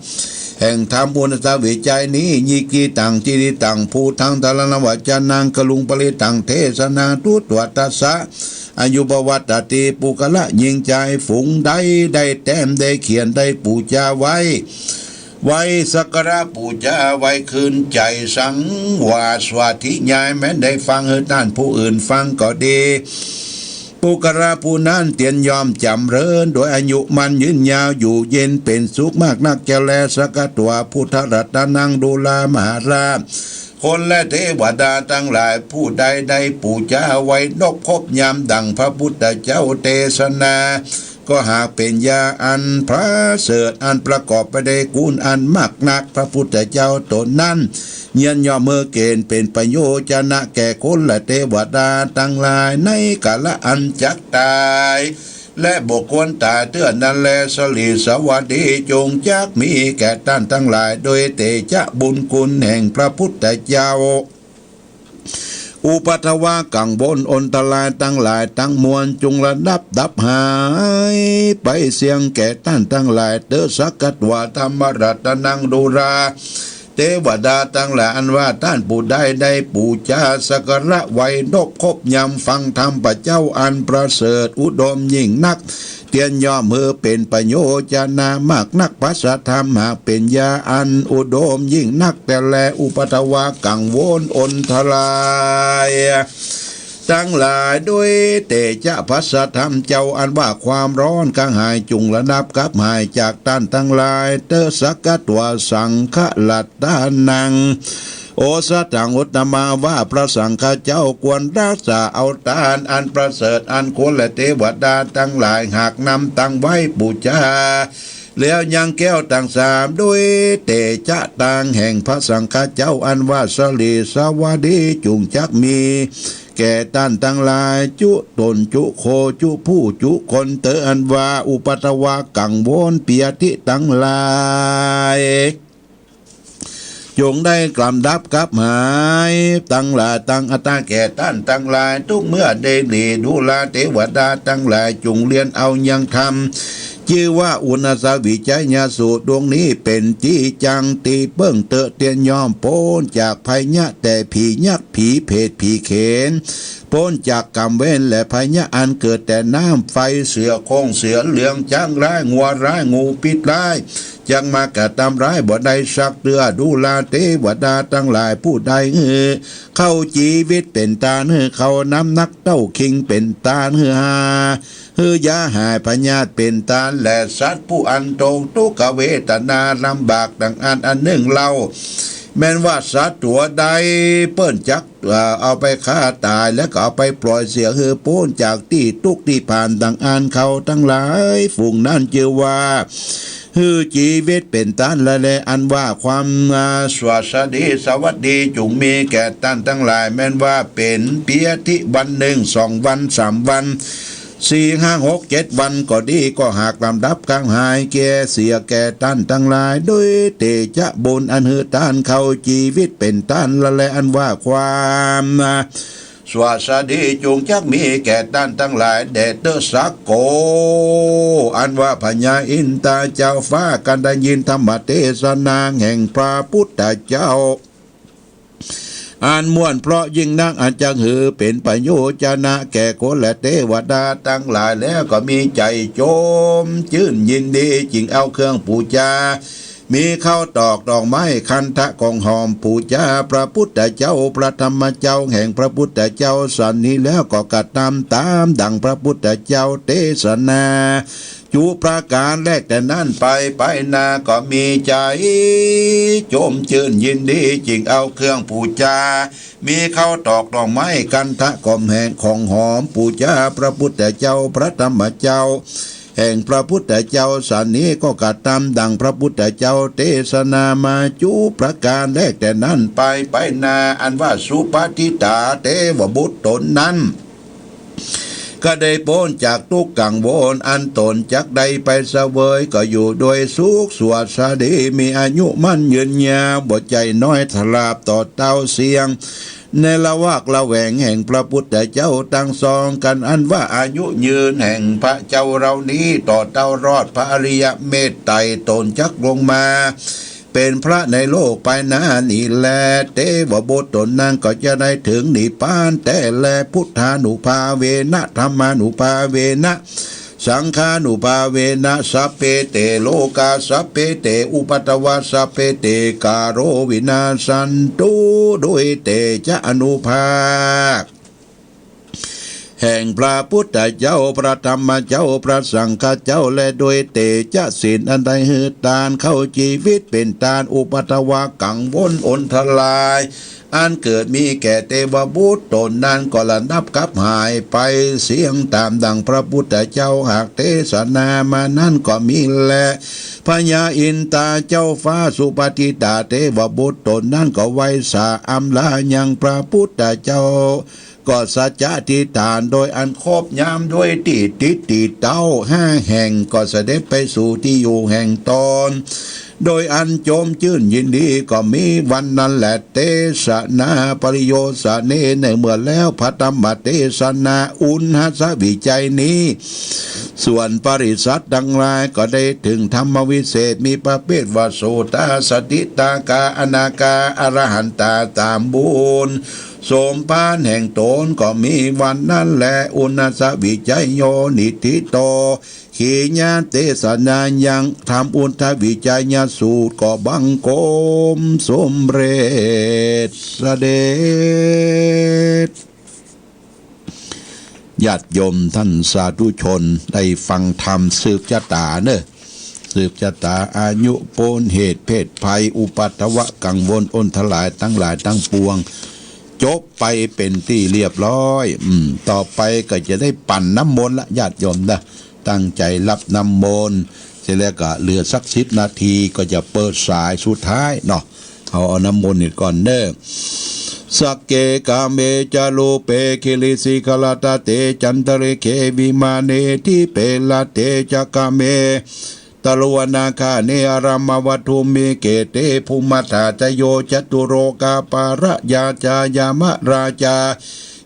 แห่งธรรมอุณสวิจัยนี้ยิกีตังจิริตังภูทังตาลนวัจานังกลุงปริตังเทศนาทุตวัตสะอายุบวัตติปุกละยิงใจฝูงได้แต้มได้เขียนได้ปูจาไว้สักการะปูจาไว้คืนใจสังวาสวาธิญายแม้ได้ฟังท่านผู้อื่นฟังก็ดี ปุกระผู้นั้นเตียนยอมจำเริญโดยอายุมันยืนยาวอยู่เย็นเป็นสุขมากนักจะแลสกัดตัวพุทธรัตนังดูลามหาราชคนและเทวดาทั้งหลายผู้ใดได้ปูชาไว้นบคบยามดังพระพุทธเจ้าเทศนาก็หากเป็นยาอันพระเสริฐอันประกอบไปด้วยกุณอันมากนักพระพุทธเจ้าตนนั้นเยียนย่อเมื่อเกณฑ์เป็นประโยชนะแก่คนและเทวดาทั้งหลายในกาลอันจักตายและบุคคลตายเตือนนั้นแลสลีสวัสดีจงจักมีแก่ท่านทั้งหลายโดยเตชะบุญคุณแห่งพระพุทธเจ้าอุปัฏวากังบนอนตรายทั้งหลายทั้งมวลจงระดับหายไปเสียงแก่ท่านทั้งหลายเตสักกัตวาธรรมรัตนังดูราเทวดาทั้งหลายอันว่าท่านผู้ใดได้ปูชาสักการะไว้นบคบยำฟังธรรมพระเจ้าอันประเสริฐอุดมยิ่งนักเตียนย่อมเมื่อเป็นประโยชนามากนักภาษาธรรมหากเป็นยาอันอุดมยิ่งนักแต่แลอุปัฏวากังวลอนทลายทั้งหลายด้วยเตจภาษาธรรมเจ้าอันว่าความร้อนกระหายจุงระดับกับหายจากท่านทั้งหลายเตสักกตัวสังฆลัตตานังโอสถังอุตตมาว่าพระสังฆเจ้าควรรักษาเอาทานอันประเสริฐอันควรและเทวดาทั้งหลายหากนำตั้งไว้บูชาแล้วยังแก้วต่างสามด้วยเตจาต่างแห่งพระสังฆเจ้าอันว่าสลีสวัสดีจุงจักมีแก่ท่านทั้งหลายจุตนจุโคจุผู้จุคนเตออันว่าอุปัฏวากังวลเปียติทั้งหลายจงได้กล่ำดับกับหายตั้งหลายตั้งอัตตาแก่ท่านตั้งหลายทุกเมื่อเดลีดูลาเทวดาตั้งหลายจงเรียนเอายังทำชื่อว่าอุณสวิจัยญาสูตรดวงนี้เป็นที่จังตีเปิ้งเตอะเตียนยอมโป้นจากภัยยะแต่ผียักษ์ผีเพศผีเขนพ้นจากกรรมเว้นและภัยยะอันเกิดแต่น้ำไฟเสือโคงเสือเหลืองจ้างร้ายงัวร้ายงูปิดร้ายจังมากระทำร้ายบ่ได้สักเตือดูลาเทวดาทั้งหลายผู้ใดเข้าชีวิตเป็นตาเขาน้ำนักเต้าคิงเป็นตาหายาหายพญาตเป็นตาและสัตว์ผู้อันตรงทุกขเวทนาลำบากดังอันหนึ่งเล่าแม้นว่าสัตว์ตัวใดเปิ้นจักเอาไปฆ่าตายแล้วก็เอาไปปล่อยเสียพ้นจากที่ทุกที่ผ่านดังเขาทั้งหลายฝูงนั้นเชื่อว่าชีวิตเป็นต้านและอันว่าความสวัสดีสวัสดีจุงมีแก่ท่านทั้งหลายแม้นว่าเป็นเปียทิวันหนึ่ง2 วัน3 วัน4 5 6 7 วันก็ดีก็หากลำดับกลางหายแก่เสียแก่ท่านทั้งหลายด้วยเตจะบุญอันท่านเข้าชีวิตเป็นต้านและอันว่าความสวัสดีจงจักมีแก่ท่านทั้งหลายแด่เตสักโกอันว่าพญาอินทราเจ้าฟ้ากันได้ยินธรรมเทศนาแห่งพระพุทธเจ้าอ่านม่วนเพราะยิ่งนักอาจจะเป็นประโยชนะแก่คนและเทวดาทั้งหลายแล้วก็มีใจโจมชื่นยินดีจึงเอาเครื่องบูชามีข้าวตอกดอกไม้คันทะกองหอมปูชาพระพุทธเจ้าพระธรรมเจ้าแห่งพระพุทธเจ้าสันนี้แล้วก็กระทำตามดังพระพุทธเจ้าเทศนาจุประการแรกแต่นั้นไปนาก็มีใจโจมชื่นยินดีจึงเอาเครื่องปูชามีข้าวตอกดอกไม้คันทะกองแห่งของหอมปูชาพระพุทธเจ้าพระธรรมเจ้าแห่งพระพุทธเจ้าสันนี้ก็กระทำดังพระพุทธเจ้าเทศนามาจุประการแรกแต่นั้นไปนาอันว่าสุปฏิตาเทวบุตรตนนั้นก็ได้พ้นจากทุกข์กังวลอันตนจักได้ไปเสวยก็อยู่โดยสุขสวัสดีมีอายุมั่นยืนยาวบ่ใจน้อยทลาบต่อเต้าเสียงในละวากละแหวงแห่งพระพุทธเจ้าตั้งซองกันอันว่าอายุยืนแห่งพระเจ้าเรานี้ต่อเต้ารอดพระอริยเมตไตรตนจักลงมาเป็นพระในโลกไปนานี่แลเทวบุตรตนนั้นก็จะได้ถึงนิพพานแต่แลพุทธานุภาเวนะธรรมานุภาเวนะสังฆานุภาเวนะสัพเพเตโลกาสัพเพเตอุปัตตวะสัพเพเตกาโรวินาสันตุด้วยเตจะอนุภาค แห่งพระพุทธเจ้าพระธรรมเจ้าพระสังฆเจ้าและโดยเตชะศีลอันใดหือตานเข้าชีวิตเป็นตานอุปัตวะกังวลอนทลายอันเกิดมีแก่เทวบุตรตนนั้นก็ละนับกับหายไปเสียงตามดังพระพุทธเจ้าหากเทศนามานั่นก็มีแลพญาอินตาเจ้าฟ้าสุปฏิตาเทวบุตรตนนั้นก็ไว้สาอำลายังพระพุทธเจ้าก็สัจจะทิฏฐานโดยอันครบยามด้วยติเต้า5 แห่งก็เสด็จไปสู่ที่อยู่แห่งตนโดยอันโจมชื่นยินดีก็มีวันนั้นแหละเทศนาปริโยสเนในเมื่อแล้วพระธรรมเทศนาอุณหัสวิจัยนี้ส่วนปริษัทดังหลายก็ได้ถึงธรรมวิเศษมีประเภทว่าโสตาสติตากาอนาคาอรหันตาตามบุญโสมพานแห่งตนก็มีวันนั้นแหละอุณสวิจัยโยนิธิโตขีญาเตสนายังทำอุณทวิจัยสูตรก็บังโกมสมเร็จเสด็จญาติโยมท่านสาธุชนได้ฟังธรรมสืบชะตาเนอะสืบชะตาอายุโปนเหตุเพศภัยอุปัตวะกังวลอนทลายทั้งหลายทั้งปวงจบไปเป็นที่เรียบร้อยต่อไปก็จะได้ปั่นน้ำมนต์ละญาติโยมนะตั้งใจรับน้ำมนต์เสร็จแล้วก็เหลือสัก10 นาทีก็จะเปิดสายสุดท้ายเนาะเอาน้ำมนต์นี่ก่อนเด้อสักเกกาเมจารุเปคิลิสิกลาตาเตจันตเรเควิมาเนทิเปลาเตจักาเมตลวนาคาเนอารามวัตุมิเกเตภูมิธาจโยจตุโรกาปารยาจายามะราชา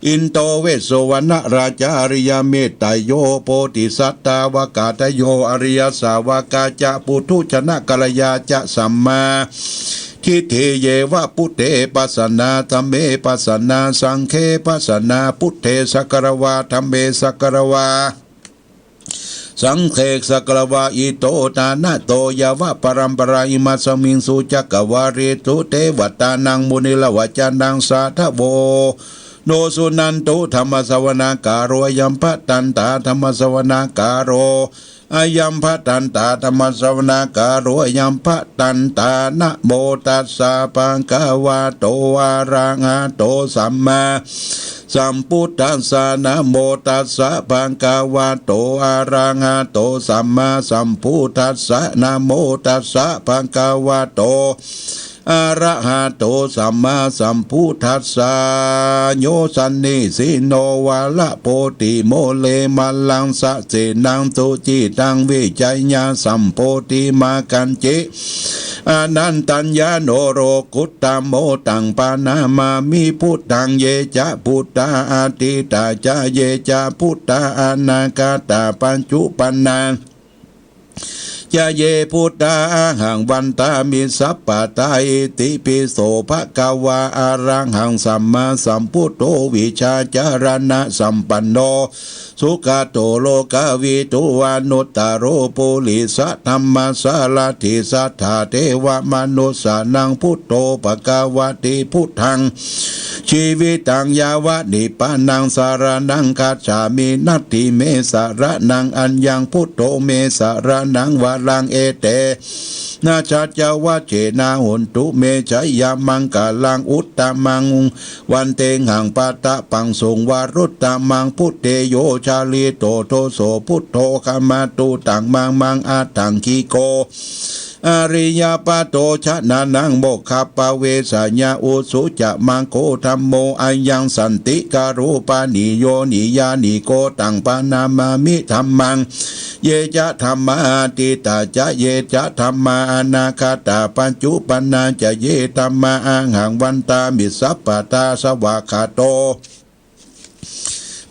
อินโตเวสวรรณราชาอริยเมตไตโยโพธิสัตตาวกาตโยอริยสาวกาจะปุถุชนะกัลยาจะสัมมาทิเทเยวะพุทเทปัสสนาธัมเมปัสสนาสังเคปัสสนาพุทเทสักรวาธัมเมสักรวาสังเคกสักรวาอิโตตานะโตยาวะปรัมปราอิมาสมิงสุจักวาริทุเทวตานังมุนิลวจานังสาทโวโนสุนันตุธรรมสวนาการโรยัมปะตันตาธรรมสวนาการโรอายัมพะตันตาธรรมสวนาการโรยัมพะตันตานะโมตัสสะภะคะวะโตอะระหะโตสัมมาสัมพุทธัสสะนะโมตัสสะภะคะวะโตอะระหะโตสัมมาสัมพุทธัสสะนะโมตัสสะภะคะวะโตอะระหะโตสัมมาสัมพุทธัสสะโยสันนิสิโนวาละโพติโมเลมัลลังสะเสนังตุจิตังวิจัยญาสัมโพธิมากันจิอนันตัญญาโนโรกุตตะโมตังปานามามิพุทธังเยจะพุทธาอาติตาจาเยจะพุทธาอนาคาตาปัญจุปันนาจะเยพุทธาหังวันตามิสัพพะตาอิติปิโสภะคะวะอะระหังสัมมาสัมพุทโธวิชาจารณะสัมปันโนสุขโตโลกวิทุวานุตตโรปุริสธรรมสารถิสัทธาเทวมนุสานังพุทโธภคะวะติพุทธังชีวิตังยาวะนิพพานังสารนังคัจฉามินัตถิเมสารนังอัญญังพุทโธเมสารนังวารังเอเตนาชาจาวะเจนาหุนตุเมชัยยามังกาลังอุตตมังวันเตงหังปาตะปังสงวารุตตมังพุทเตโยชาลีโตโทโสพุทโธคามาตุตังมังอาตังคีโกอริยปโตชนะนังโมคคปเวสัญญาอุสุจะมังโคธรรมโมอัญญังสันติการุปานิโยนิยานิโกตังปานามามิธรรมังเยจะธรรมาติตาจะเยจะธรรมาอนาคาตาปัญจุปันนาจะเยธรรมาอังหังวันตามิสัพพตาสวากขาโต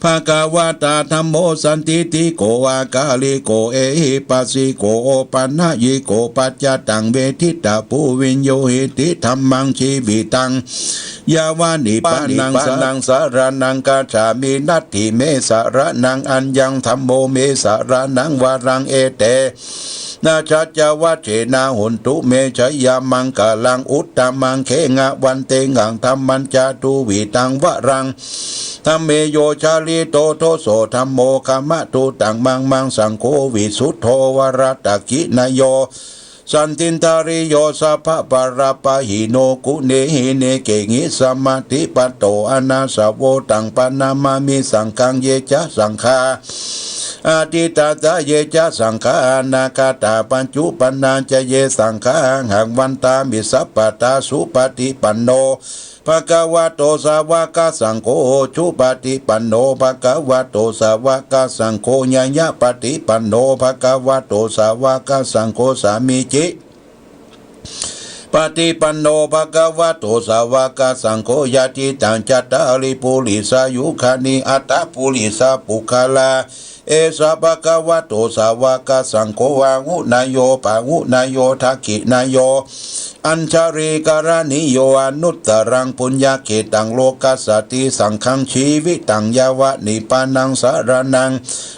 ภะคะวะตาธัมโมสันติติโกวากาลิโกเอหิปัสสิโกโอปันนะยิโกปัจจตังเวทิตาภูวินโยหิติธัมมังชีวิตังยาวานิปานังสารนังกาจามินัตถิเมสารนังอัญญังธัมโมเมสารนังวารังเอเตนาชัจจวัชเชนาหุนตุเมชัยยามังกาลังอุตตมังเขงะวันเตงังธรรมันจาตุวิตังวะรังธรรมเมโยชาลิ ริโตโทโสธัมโมคัมมะตุตังมังมังสังโฆวิสุทโธวรัตตกินโยสันตินทาริโยสัพพะปะระปะหิโนกุเนหิเนเกงิสมาธิปัตโตอนาสาวโวตังปนามามิสังฆังเยจะสังฆาอาทิตาตาเยจะสังฆานาคาตาปัญจุปนาจะเยสังฆาหังวันตามิสัพพตาสุปฏิปันโนภะคะวะโตสาวกสังโฆชุปฏิปันโนภะคะวะโตสาวกสังโฆญญะปฏิปันโนภะคะวะโตสาวกสังโฆสามิจิปฏิปันโนภะคะวะโตสาวกสังโฆยะติตังจัตตาริปุริสายุคานิอัตตปุริสาปุคลาเอสะภะคะวะโตสาวกสังโฆวาหุนายโยปะหุนายโยทักขินายโยอัญชาริการณิโยอนุตตรังปุญญาเกตังโลกัสสติสังฆังชีวิตังยาวะนิปานังสารนัง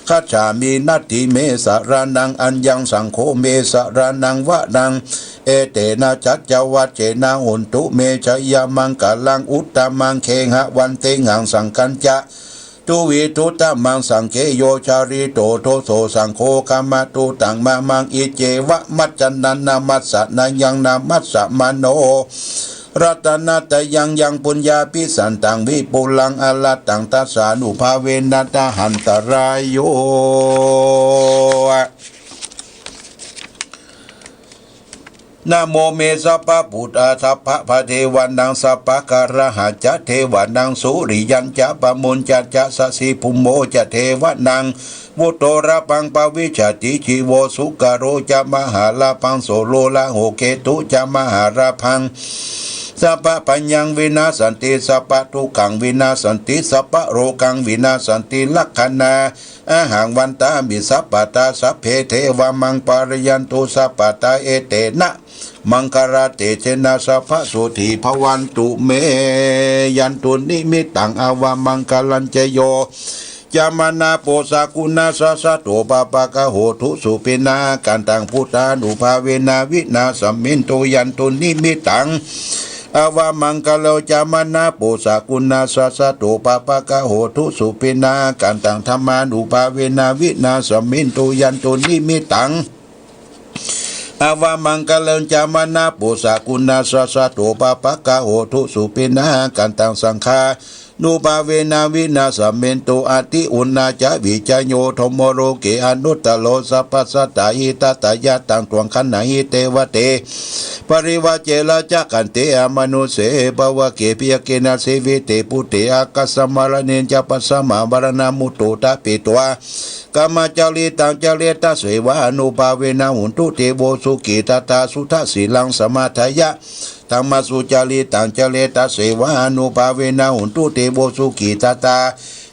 คัจฉามินัตถิเมสารนังอัญญังสังโฆเมสารนังวะนังเอเตนะจัจจวัจเจนะหุนตุเมชยมังกาลังอุตตมังเคหะวันเตหังสังคัญจะตุวิทุตมังสังเกโยชาริโตโทโสสังโฆกัมมตุตังมามังอิเจวะมัจจันนันนามัสสะนายังนามัสสะมโนรัตนาตยังปุญญาปิสันตังวิปุลังอลตังตัสสานุภาเวนัตหันตรายโยนะโมเมสัพพะพุทธาสัพพะพะเทวันนังสัพพะการหะจะเทวานังสุริยันจะปะมุนจะสสิภุโมจะเทวานังวุโตระปังปวิชติชีโวสุกโรจะมหาลาพังโสโลละโหเกตุจะมหาราพังสัพพะปัญญังวินาสันติสัพพะทุกขังวินาสันติสัพพะโรกังวินาสันติลักขณาอาหังวันตามิสัพพตาสัพเพเทวามังปารยันตุสัพพตาเอเตนะมังคาราเตเจนะสัพพะสุธีภวันตุเมยันตุนิมิตังอาวามังคลัญเจโยจามานาโปสากุณาสะสะโตปะปะกะโหทุสุปินากันตังพุทธานุภาเวนาวินาสัมมินโตยันตุนิมิตังอาวามังคโลจามานาโปสากุณาสะสะโตปะปะกะโหทุสุปินากันตังธรรมานุภาเวนาวินาสัมมินโตยันตุนิมิตังอาวามังคลัญจามานาปุสากุณาสะสะโตปะปะกะโหทุสุปินากันตังสังฆานุภาเวนาวินาสัมเมนโตอาติอุณาจะวิจโยธมโรเกอนุตตโลสัพพสัตตาหิตตายะตังตวงขันนาหิเตวเตปริวะเจละจักกันเตอมนุเสภวะเกปิยเกนะเสวิเตปุเตอากัสสมารเนจะปัสสมาบารณามุตโตตะปิตวากามจาริตังจาริตาเสวะอนุภาเวนะหุนตุเตโวสุกิตตาสุทัสสิลังสมาทายะธรรมสุจาริตังจาริตาเสวะอนุภาเวนะหุนตุเตโวสุกิตตา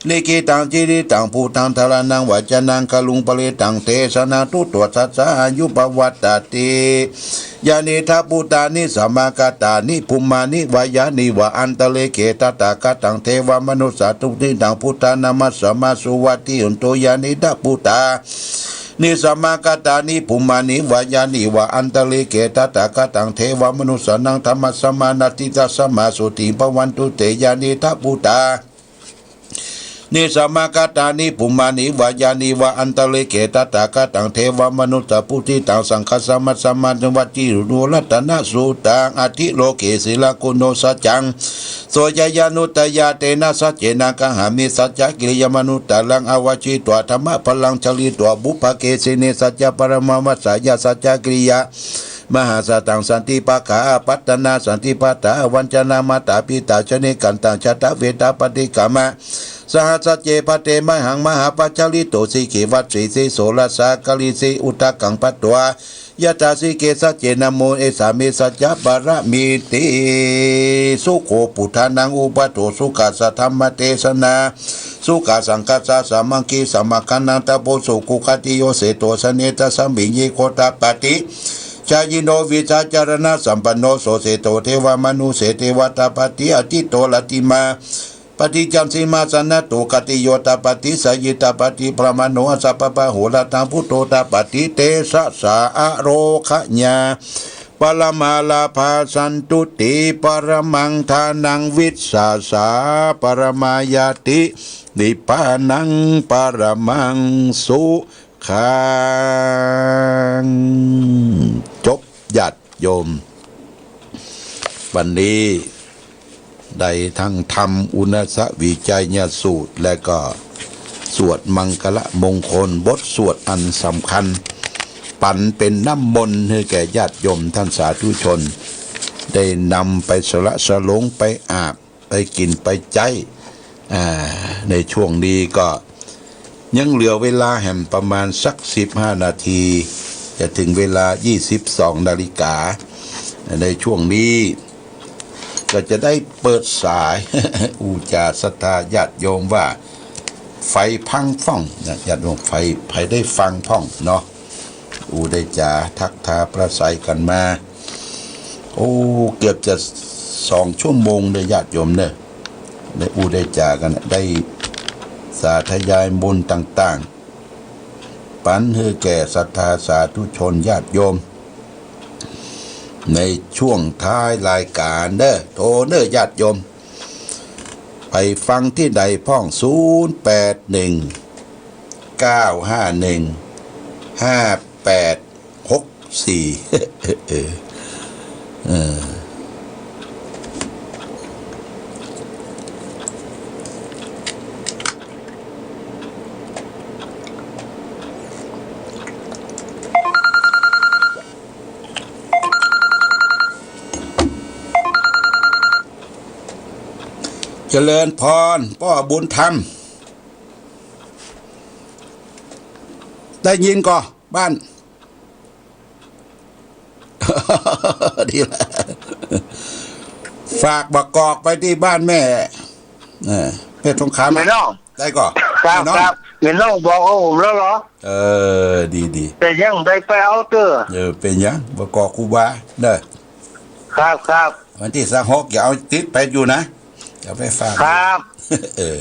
ลิกิตังจิริตังภูตังทารานังวัจนังกลุงปะเลตังเทสนาตุตวสัสสะอายุปวัตตติยานิทัพพุตานิสัมมากตานิภุมานิวายานิวะอันตะเลเกตตากตังเทวมนุสสตุติตังพุทธานามัสสมาสุวัติอุนโตยานิทัพพุตานิสัมมากตานิภุมานิวายานิวะอันตะเลเกตตากตังเทวมนุสสนังธรรมสมานาติตัสสมาสุติภวันตุเตยานิทัพพุตานิสัมมากตานิภุมานิวายานิวะอันตะเลเกตตากตังเทวมนุสสปุติตังสังฆสมัสสมานุวัติรูรัตนะสุตังอธิโลเกศิลากุโนสัจจังโสยยานุตยาเตนะสัจเจนะกังหามิสัจจกิริยมนุตตะลังอวชิตวธรรมะพลังชลิตวบุพเกสิเนสัจจปรมมัสสยาสัจจกิริยามหาสตังสันติปะขาปัตตนาสันติปัตตาวัญจนามาตาปิตาชเนกันตังชะตะเวตาปฏิกามะสหัสเจปเตมหังมหาปัจจลิโตสิเขวัตสีสิโสรสากลิสิอุตกังปัตตวายะตาสิเกสัจเจนะโมเอสามิสัจจบารมีติสุโขปุถานังอุปโตสุขัสสะธรรมเทศนาสุขสังกัสสะสามังคีสมัคคันนันตโพสุกุขติโยเสโตสเนตสัมบิญิโคตปติชายิโนวิชาจารณะสัมปันโนโสเสโตเทวมนุเสเทวตาปฏิอติโตลติมาปฏิจันสิมาสนะโตกติโยตาปฏิสยิตาปฏิพระมโนสัพพะโหระตังพุทโธตาปฏิเตสะสาอโรคะญา ปรมาลาภาสันตุติปรมังทานังวิสสาสาปรมายาตินิพพานังปรมังสุขังจบญาติโยมวันนี้ได้ทั้งธรรมอุณสวิจัยญาสูตรและก็สวดมังคละมงคลบทสวดอันสำคัญปันเป็นน้ำมนต์ให้แก่ญาติโยมท่านสาธุชนได้นำไปสละสลงไปอาบไปกินไปใจในช่วงนี้ก็ยังเหลือเวลาแห่งประมาณสัก15 นาทีจะถึงเวลา22 นาฬิกาในช่วงนี้ก็จะได้เปิดสาย อูจาศรัทธาญาติโยมว่าไฟพังฟ่องนะญาติโยมไฟได้ฟังพ่องเนาะอูได้จาทักทาประสัยกันมาโอ้เกือบจะ2 ชั่วโมงเลยญาติโยมเนี่ยได้อูได้จากันได้สาธยายมนต์ต่างๆปันให้แก่ศรัทธาสาธุชนญาติโยมในช่วงท้ายรายการเด้อโทรเด้อญาติโยมไปฟังที่ใดพ่อง0819515864เจริญพรพ่อบุญธรรมได้ยินก่อบ้าน ดีละฝากบักกอกไปที่บ้านแม่เพชรสงครามไม่น้องได้ก่อครับครับไม่น้องบอกกับผมแล้วเหรอดีแต่ยังได้ไปเอาเตอร์เป็นยังบักกอกครูบาเด้อครับวันที่26อย่าเอาติดไปอยู่นะอย่าไปฝากครับ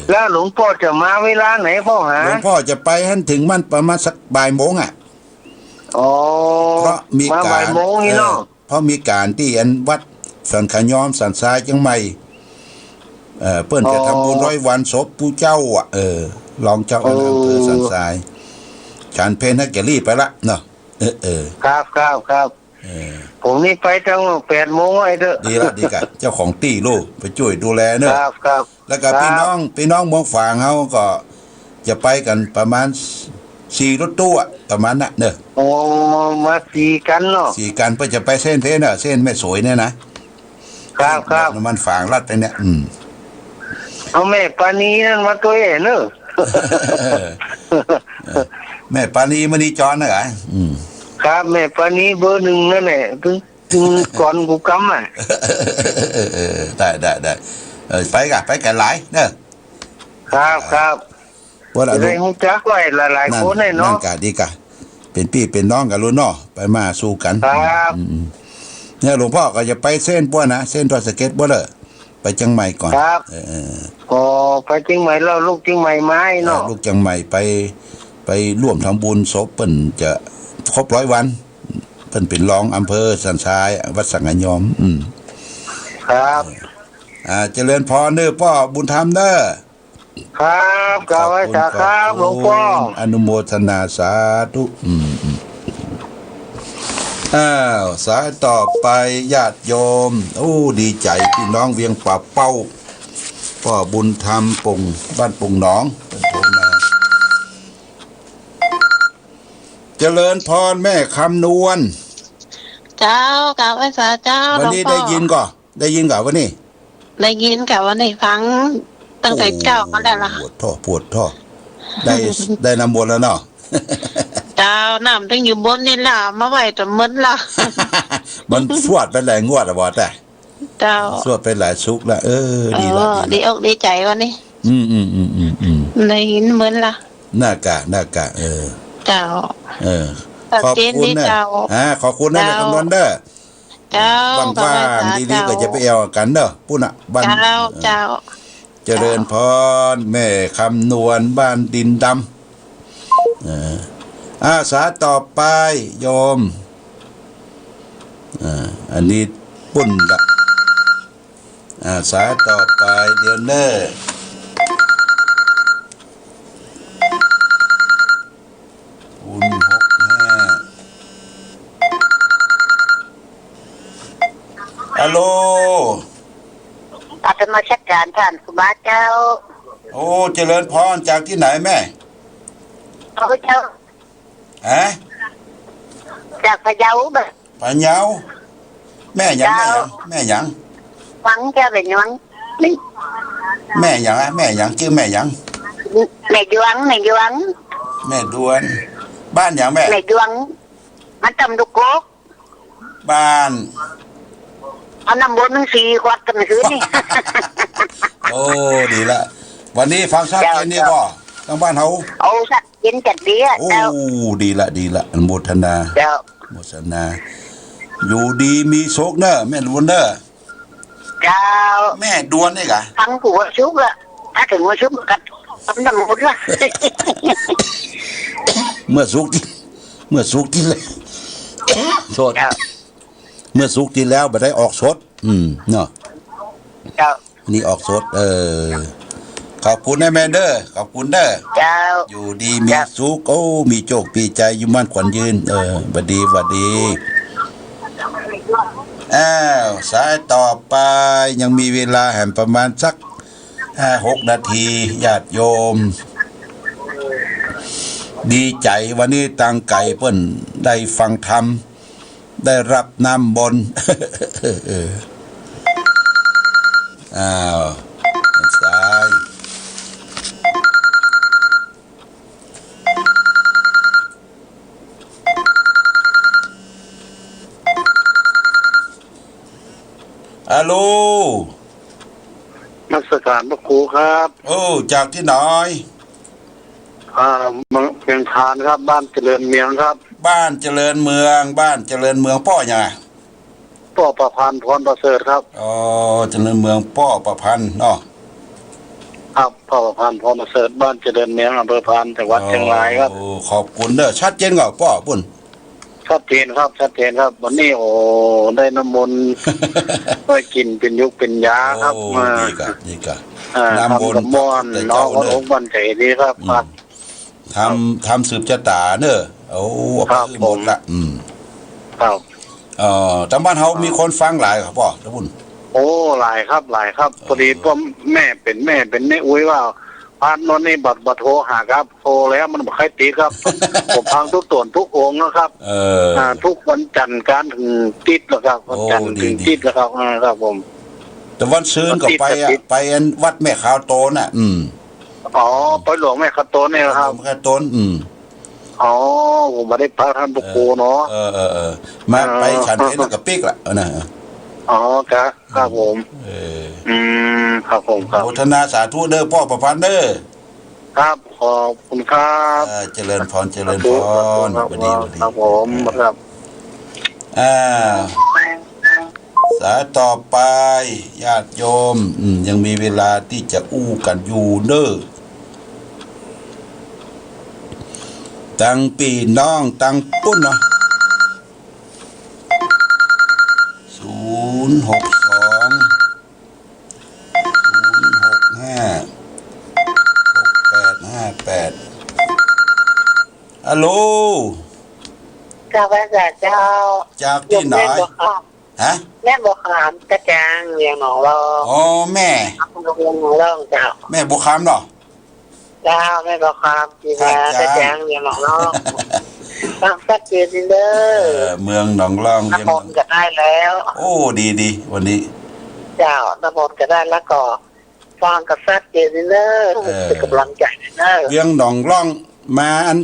แล้วหลวงพ่อจะมาเวลาไหนพ่อหาหลวงพ่อจะไปให้ถึงมันประมาณสักบ่ายโมงเพราะมีการเพราะมีการที่อันวัดสันขยอมสันทรายจังใหม่เปิ้นจะทำบุญ100 วันศพผู้เจ้ารองเจ้าอำเภอสันทรายฉันเพนให้แกรีบไปละเนาะครับผมนี่ไปตั้ง8 โมงไอ้เด้อดีกะเจ้าของตี้ลูกไปช่วยดูแลเนอะครับแล้วก็พี่น้องเมืองฝางเขาก็จะไปกันประมาณ4 รถตู้ประมาณนั้นเนอะมา4 กันเนาะ4 กันเพื่อจะไปเส้นเพนเนอะเส้นแม่สวยเนี่ยนะครับมันฝางลัดไปเนี่ยเอาแม่ปานีนั่นมาตัวเองเนอะแม่ปานีมณีจรนะไงครับแม่ปานีเบอร์ 1นั่นแหละถึงก่อนกูกำได้ไปกันหลายเนอะครับว่าอะไรฮู้จักไว้หลายๆคนเนาะนั่นกะดีกะเป็นพี่เป็นน้องกันรู้เนาะไปมาสู้กันครับเนี่ยหลวงพ่อก็จะไปเส้นป้วนนะเส้นทอดสเก็ตบ่เด้อไปเชียงใหม่ก่อนครับไปเชียงใหม่แล้วลูกเชียงใหม่ไม้เนาะลูกเชียงใหม่ไปร่วมทำบุญศพเปิ้นจะครบ100 วันเพิ่นเป็นรองอำเภอสันทรายวัดสังขยอมครับเจริญพรเด้อพ่อบุญธรรมเด้อครับกราบไหว้ครับหลวงพ่ออนุโมทนาสาธุสายต่อไปญาติโยมดีใจพี่น้องเวียงป่าเป้าพ่อบุญธรรมปุ่งบ้านปุ่งหนองโทรมาเจริญพรแม่คำนวณเจ้ากราบไหว้เจ้าวันนี้ได้ยินก่อวันนี้ได้ยินกับวันนี้ฟังตั้งแต่เจ้ามาแล้วล่ะปวดท่อได้น้ำมนต์แล้วเนาะเจ้าน้ำถึงอยู่บนนี่ล่ะมาไหวจนมึนละมันสวดไปหลายงวดแล้วบ่แต่เจ้าสวดไปหลายชุกแล้วดีละดีอกดีใจวันนี้ได้ยินมึนละหน้ากะเจ้าขอบคุณนะขอบคุณนะคำนวณเด้อเจ้าว่างๆดีๆก็จะไปเอากันเด้อปุ้นอ่ะบ้านเจ้าเจริญพรแม่คำนวณบ้านดินดำอาสาต่อไปโยม อันนี้ปุ่นละสายต่อไปเดี๋ยวเนอร์คุณ65ฮัลโหลอาตมาชักการท่านครูบาเจ้าโอ้เจริญพรจากที่ไหนแม่เอาเจ้าจากพะเยาแบบพะเยาแม่ยังแม่ยังหวังเจ้าเป็นหวังแม่ยังแม่ยังชื่อแม่ยังแม่ดวงแม่ดวนบ้านยังแม่ดวงมันตำดุกโกกบ้านเอาน้ำบนมัน4 ขวดกันคืนนี่โอ้ดีละวันนี้ฟังชัดเจนนี่บ่ทางบ้านเฮาเอาชัดเจนจัดดีอ่ะโอ้ดีละอนุโมทนาโมทนาอยู่ดีมีโชคเนอะแม่ดวนเนอะเจ้าแม่ดวนนี่กะทั้งผัวชุกละถ้าถึงว่าชุกกันทำน้ำมันละเมื่อสุกที่เลยโทษเมื่อสุกที่แล้วบ่ได้ออกสดเนาะนี่ออกสดขอบคุณนะแม่เด้อขอบคุณเด้ออยู่ดีมีสุขมีโชคปีใจอยู่มั่นขวัญยืนบัดดีสายต่อไปยังมีเวลาแห่งประมาณสัก5-6 นาทีญาติโยมดีใจวันนี้ตังไก่เปิ้นได้ฟังธรรมได้รับน้ำบนสายฮัลโหลนักศึกษาพระครูครับจากที่ไหนเพียงทานครับบ้านเจริญเมืองครับบ้านเจริญเมืองพ่อยังไงพ่อประพันธ์พรประเสริฐครับเจริญเมืองพ่อประพันธ์เนาะครับพ่อประพันธ์พรประเสริฐบ้านเจริญเมืองอำเภอพานจังหวัดเชียงรายครับขอบคุณเด้อชัดเจนก่อนพ่อปุ่นชัดเจนครับวันนี้ได้น้ำมนต์ได้กินเป็นยุคเป็นยาครับดีกะน้ำมนต์น้องของบันใจดีครับทำสืบชะตาเนอะครับหมดละครับทางบ้านเฮามีคนฟังหลายครับพ่อท่านพุ่นหลายครับพอดีพ่อแม่เป็นแม่อุ้ยว่าพานนนนี่บัดโทรหาครับโทรแล้วมันบ่ค่อยติดครับผมฟังทุกตนทุกองค์นะครับทุกวันจันทร์การถึงติดแล้วครับวันจันทร์ถึงติดแล้วครับผมแต่วันซื้อก็ไปวัดแม่ขาวโตน่ะไปหลวงแม่ขาวโตนี่ครับแม่ขาวโตผมมาได้พระท่านพระครูเนาะมาไปฉันเพชรกับปิ๊กละนะครับผมครับผมครับโมทนาสาธุเด้อพ่อประพันธ์เด้อครับขอบคุณครับเจริญพรบัดดีครับผมครับสายต่อไปญาติโยมยังมีเวลาที่จะอู้กันอยู่เด้อตั้งปีน้องตั้งปุ้นเนาะฮัลโหลข้าพเจ้าจากที่ไหนแม่บัวขามกระจางเรียงหนองรองแม่เรียงหนองรองเจ้าแม่บัวขามเนาะเจ้าแม่บัวขามจีนกระจางเรียงหนองรองฟังสักเจนเด้อเมืองหนองรองน้ำมนต์ก็ได้แล้วดีวันนี้เจ้าน้ำมนต์ก็ได้แล้วก็ฟังกับสักเจนเด้อเป็นกำลังใจเด้อเรื่องหนองรองมาอัน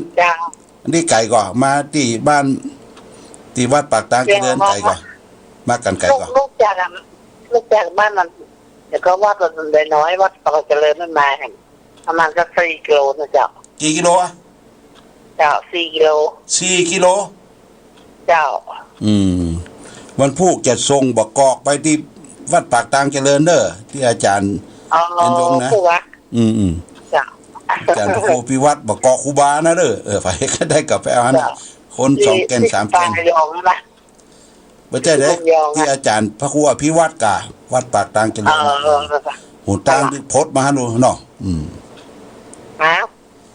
นี้ไก่ก่อนมาที่บ้านที่วัดปากตางเดินไก่ก่อนมากันไก่ก่อนลูกจากบ้านมันเดี๋ยวก็วัดมันได้น้อยวัดปากเจริญมันมาแห่งประมาณสัก4 กิโลนะเจ้ากี่กิโลเจ้า4 กิโล4 กิโลเจ้าวันพุธจะส่งบกกอกไปที่วัดปากตางเจริญเด้อที่อาจารย์เป็นยงนะเจ้าอาจารย์พระครูพิวัตรบอกกอครูบานะเด้อไปก็ได้กับไปเอาคน2 แกน 3 แกน ไม่ใช่เด้ที่อาจารย์พระครูอภิวัตรกะวัดปากตางเจริญหูตางที่โพสต์มาดูเนาะ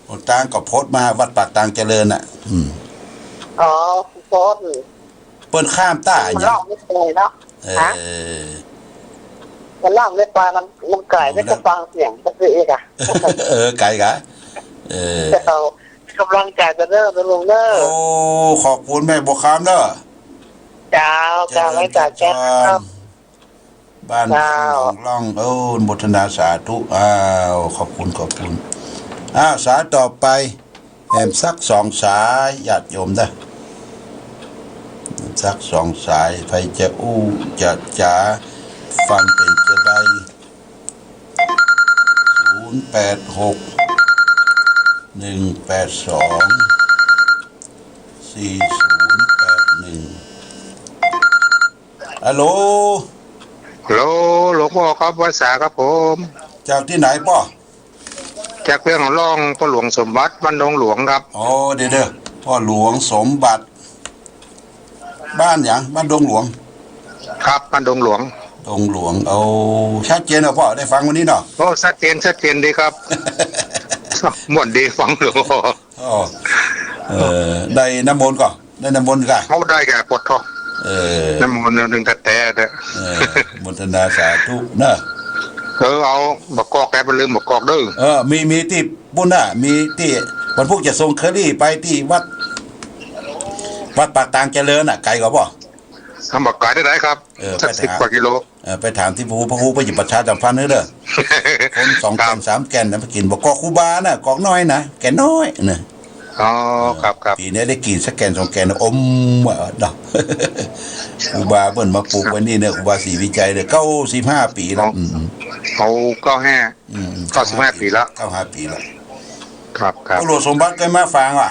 หูตางก็โพสต์มาวัดปากตางเจริญน่ะอ๋อโพสต์เปิ้นข้ามต้าอย่างมันล่องไม่เคยเนาะมันล่องไม่ปลามันไก่ไม่จะฟังเสียงก็คืออีกอ่ะไก่กะเรากำลังใจจะเริ่มจะลงเริ่มโอ้ขอบคุณแม่บัวคำเด้อเจ้าไม่จ่ายแก้วบ้านล่องบทนาสาธุขอบคุณสายต่อไปแอมสัก2 สายญาติโยมได้สัก2 สายใครจะจะจ๋าฟังเป็นจะได้086 182 4081ฮัลโหลหลวงพ่อครับวัดสาครับผมจากที่ไหนป่อจากเรื่องของร่องพ่อหลวงสมบัติบ้านดงหลวงครับอ๋อเด้อพ่อหลวงสมบัติบ้านอย่างบ้านดงหลวงครับบ้านดงหลวงเอาชัดเจนเหรอพ่อได้ฟังวันนี้เนาะโอ้ชัดเจนดีครับหมดดีฟังหลวงพ่อได้น้ำมนต์ก่อนได้น้ำมนต์ก่อนเขาได้แก่ปวดท้องน้ำมนต์หนึ่งแต่เนี่ยมนตนาสาธุเนอะเอาบกกอกแกไปลืมบกกอกเด้อมีที่บุญน่ะมีที่วันพวกจะส่งเคอรี่ไปที่วัดปากตางเจริญน่ะไกลกว่าป่ะทำบักไก่ได้ไหมครับสัก10 กว่ากิโลไปถามที่พระครูไปหยิบประชาสัมพันธ์เด้อคน2 แก่น 3 แก่นนะไปกินบอกกอกคูบาน่ะกอกน้อยนะแก่น้อยนะอ๋อครับปีนี้ได้กินสักแก่น 2 แก่นอมดอกครูบาเปิ้นมาปลูกไว้นี่เนี่ยครูบาศรีวิจัยเนี่ย95 ปีแล้วเขา95 ปีแล้ว95 ปีแล้วครับหลวงสมบัติเคยมาฟังว่ะ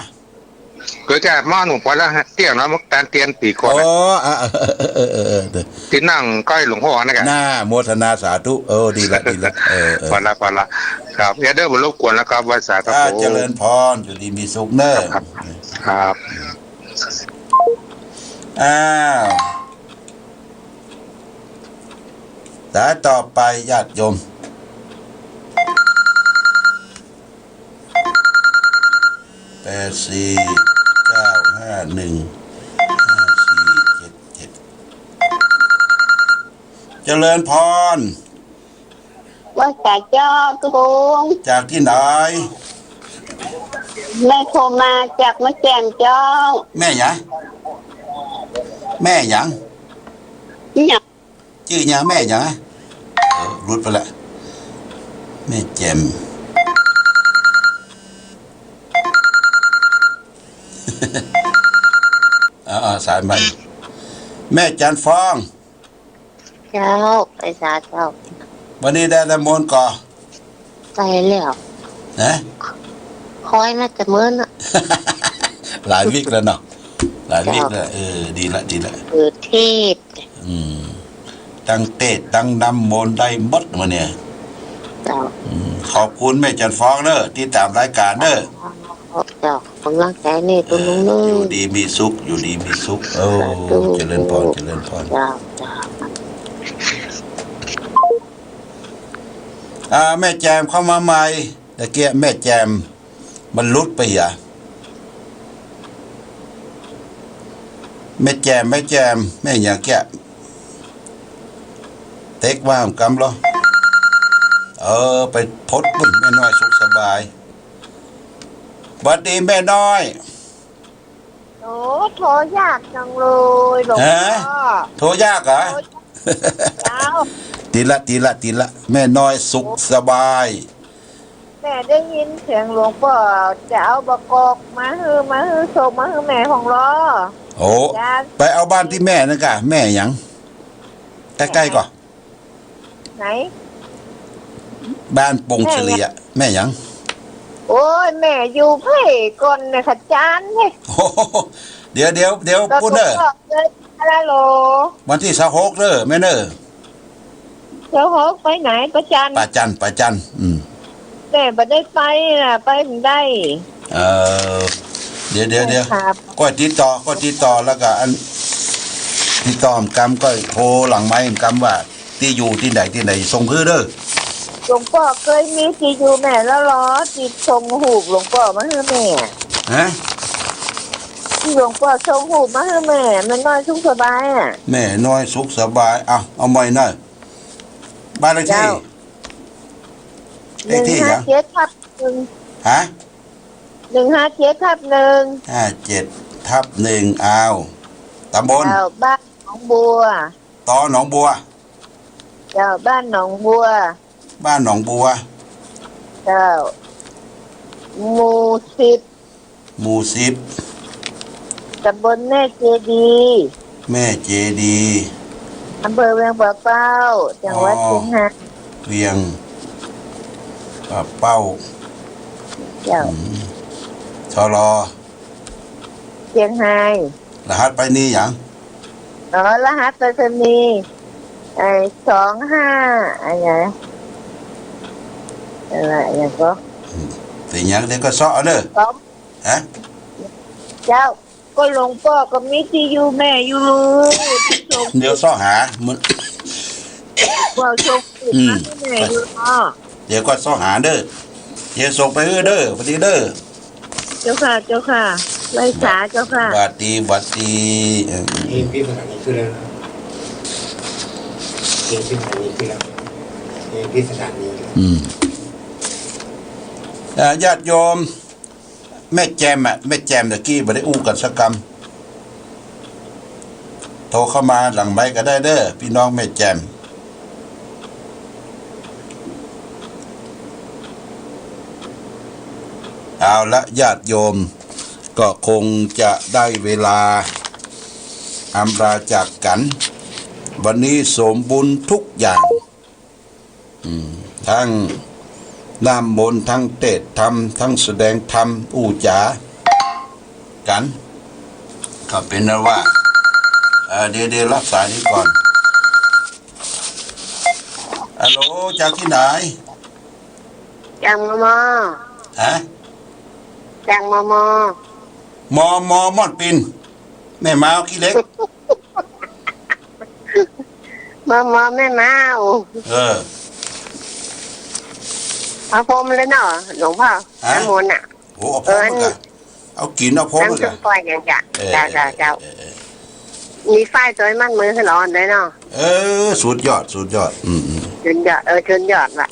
เกิดจากมาหนุ่มพอแล้วเตี้ยนะมักตานเตียนปีก่อนที่นั่งใกล้หลวงพ่อนะแกน่าโมทนาสาธุดีละพอละครับอย่าเด้อบรบกวนแล้วครับวัดสาธุเจริญพรอยู่ดีมีสุขเนอะครับสายต่อไปญาติโยมเจริญพรว่าจากเจ้าตุงจากที่ไหนแม่โทรมาจากมะแจ่มเจ้าแม่หยังชื่อหยังแม่หยังรุดไปละแม่แจ่มสายใหม่แม่จันฟองเจ้าไปสาเจ้าวันนี้ได้น้ำมนต์ก่อไปแล้วนะคอยน่าจะเมื่อน่ะหลายวิกแล้วเนาะหลายวิกแล้วดีละเทศตั้งเทศตั้งน้ำมนต์ได้หมดมาเนี่ยขอบคุณแม่จันฟองเด้อที่ตามรายการเด้อเจ้ากำลังใจนี่ตุ้งอยู่ดีมีสุขเจริญพรแม่แจมเข้ามาใหม่ตะเกียแม่แจมมันลุดไปแม่แจมแม่อย่างแกเต็กว่างกำเหรอไปพดบุญแม่น้อยสุขสบายบัดดีแม่น้อยโทรยากจังเลยหลวงพ่อโทรยากเหรอตีละแม่น้อยสุขสบายแม่ได้ยินเสียงหลวงพ่อจะเอาบกอกมาฮือส่งมาฮือแม่ของรอไปเอาบ้านที่แม่นั่นกะแม่หยังใกล้ๆก่อนไหนบ้านปงเฉลียแม่หยังโอ้ยแม่อยู่เพ่ก่อนนะขัดจานเนี่ยเดี๋ยวพูดเนอะวันที่26เนอะแม่เนอะ26ไปไหนประจันแม่ไม่ได้ไปนะไปถึงได้เดี๋ยวก็ติดต่อแล้วก็อัน พี่ต้อมกำก็โทรหลังไม้กำว่าที่อยู่ที่ไหนส่งพื้นเด้อ หลวงพ่อเคยมีที่อยู่แม่แล้วล้อจิตทรงหูบหลวงพ่อมาให้แม่ ฮะ ที่หลวงพ่อทรงหูบมาให้แม่มันน้อยสุขสบายอ่ะ แม่น้อยสุขสบายเอาใหม่หน่อยบ้านเลขที่เลขที่ยัง 157/1 ฮะ 157/1 57/1เอาตำบล เจ้าบ้านหนองบัว ตอหนองบัว เจ้าบ้านหนองบัว บ้านหนองบัว เจ้าหมู่10หมู่ตำบลแม่เจดีย์ 10แม่เจดีย์ อำเภอเวียงป่าเป้าจังหวัดเชียงราย เวียงป่าเป้า เจ้า ชลอ เชียงราย รหัสไปนี่หยัง รหัสไปรษณีย์25อะไรอย่างก็ สิหยังเดี๋ยวก็เซาะเด้อ ครับ ฮะ เจ้าก็หลวงพ่อก็มีที่อยู่แม่อยู่ที่ส่ง เดี๋ยวเซาะหามัน ว่าส่งมาให้แม่อยู่เนาะ เดี๋ยวก็เซาะหาเด้อเดี๋ยวส่งไปเด้อพอดีเด้อ เจ้าค่ะไว้สาเจ้าค่ะ บัดดี เองพิสถานีคือแล้วนะเองพิสถานีคือแล้วเองพิสถานี ญาติโยมแม่แจมแม่แจมตะกี้บ่ได้อู้กันสักกรรมโทรเข้ามาหลังไมค์ก็ได้เด้อพี่น้องแม่แจมเอาละญาติโยมก็คงจะได้เวลาอำลาจากกันวันนี้สมบุญทุกอย่างทั้งน้ำมนต์ทั้งเทศธรรมทั้งแสดงธรรมอู้จ๋ากันก็เป็นนะว่าเดี๋ยวรับสายนี้ก่อนฮัลโหลจากที่ไหน จังมอ ฮะ จังมอ มอนปินแม่มาเอาขี้เล็ก แม่มาเอา เอาพรมเลยเนาะหลวงพ่อน้ำมนต์อ่ะ โอ้เอาพร้อมกันเอากินเอาพร้อม น้ำ กั จุ่ น มปล่อยอย่างจ้ะเจ้ามีไฟตัวมันมือให้ร้อนเลยเนาะ สุดยอดชนยอดว่ะ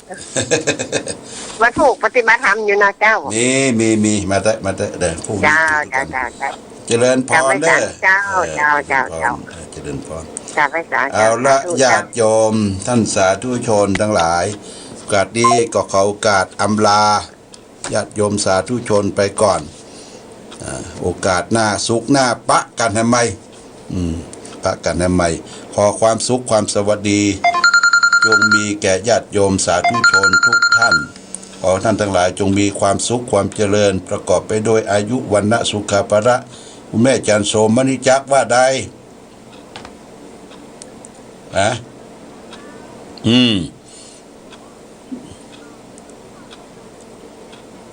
วัตถุปฏิบัติธรรมอยู่นะเจ้ามีมาเด้อผู้ เจ้าเจริญพรเด้อ เจ้าเจริญพร จ้าไปสา เอาละญาติโยมท่านสาธุชนทั้งหลายโอกาสนี้ก็ขอโอกาสอำลาญาติโยมสาธุชนไปก่อนโอกาสหน้าสุขหน้าปะกันทำไมปะกันทำไมขอความสุขความสวัสดีจงมีแก่ญาติโยมสาธุชนทุกท่านขอท่านทั้งหลายจงมีความสุขความเจริญประกอบไปด้วยอายุวรรณะสุขภระคุณแม่จันโสมณิจักว่าใด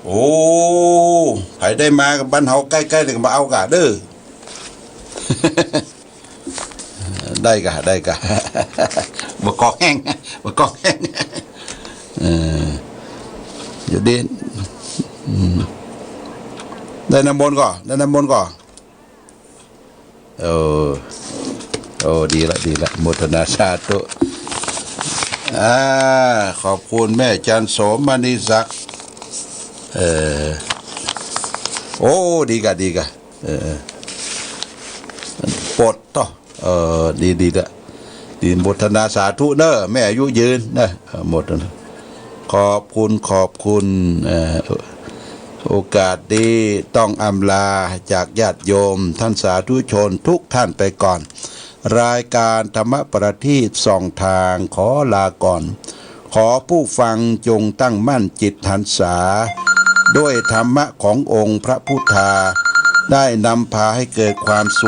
โอ้ไผได้มากับบ้านเฮาใกล้ๆเลยก็มาเอากะเด้อ ได้กะบ่กอกแห้งอยู่ดีได้น้ำมนต์ก่อนโอ้ดีละโมทนาสาธุขอบคุณแม่จันโสมณีศักดิ์โอ้ดีกะปลดต่อดีละดีโมทนาสาธุเด้อแม่อายุยืนนะหมดนะขอบคุณโอกาสดีต้องอำลาจากญาติโยมท่านสาธุชนทุกท่านไปก่อนรายการธรรมประทีปส่องทางขอลาก่อนขอผู้ฟังจงตั้งมั่นจิตหันษาด้วยธรรมะขององค์พระพุทธาได้นำพาให้เกิดความสุข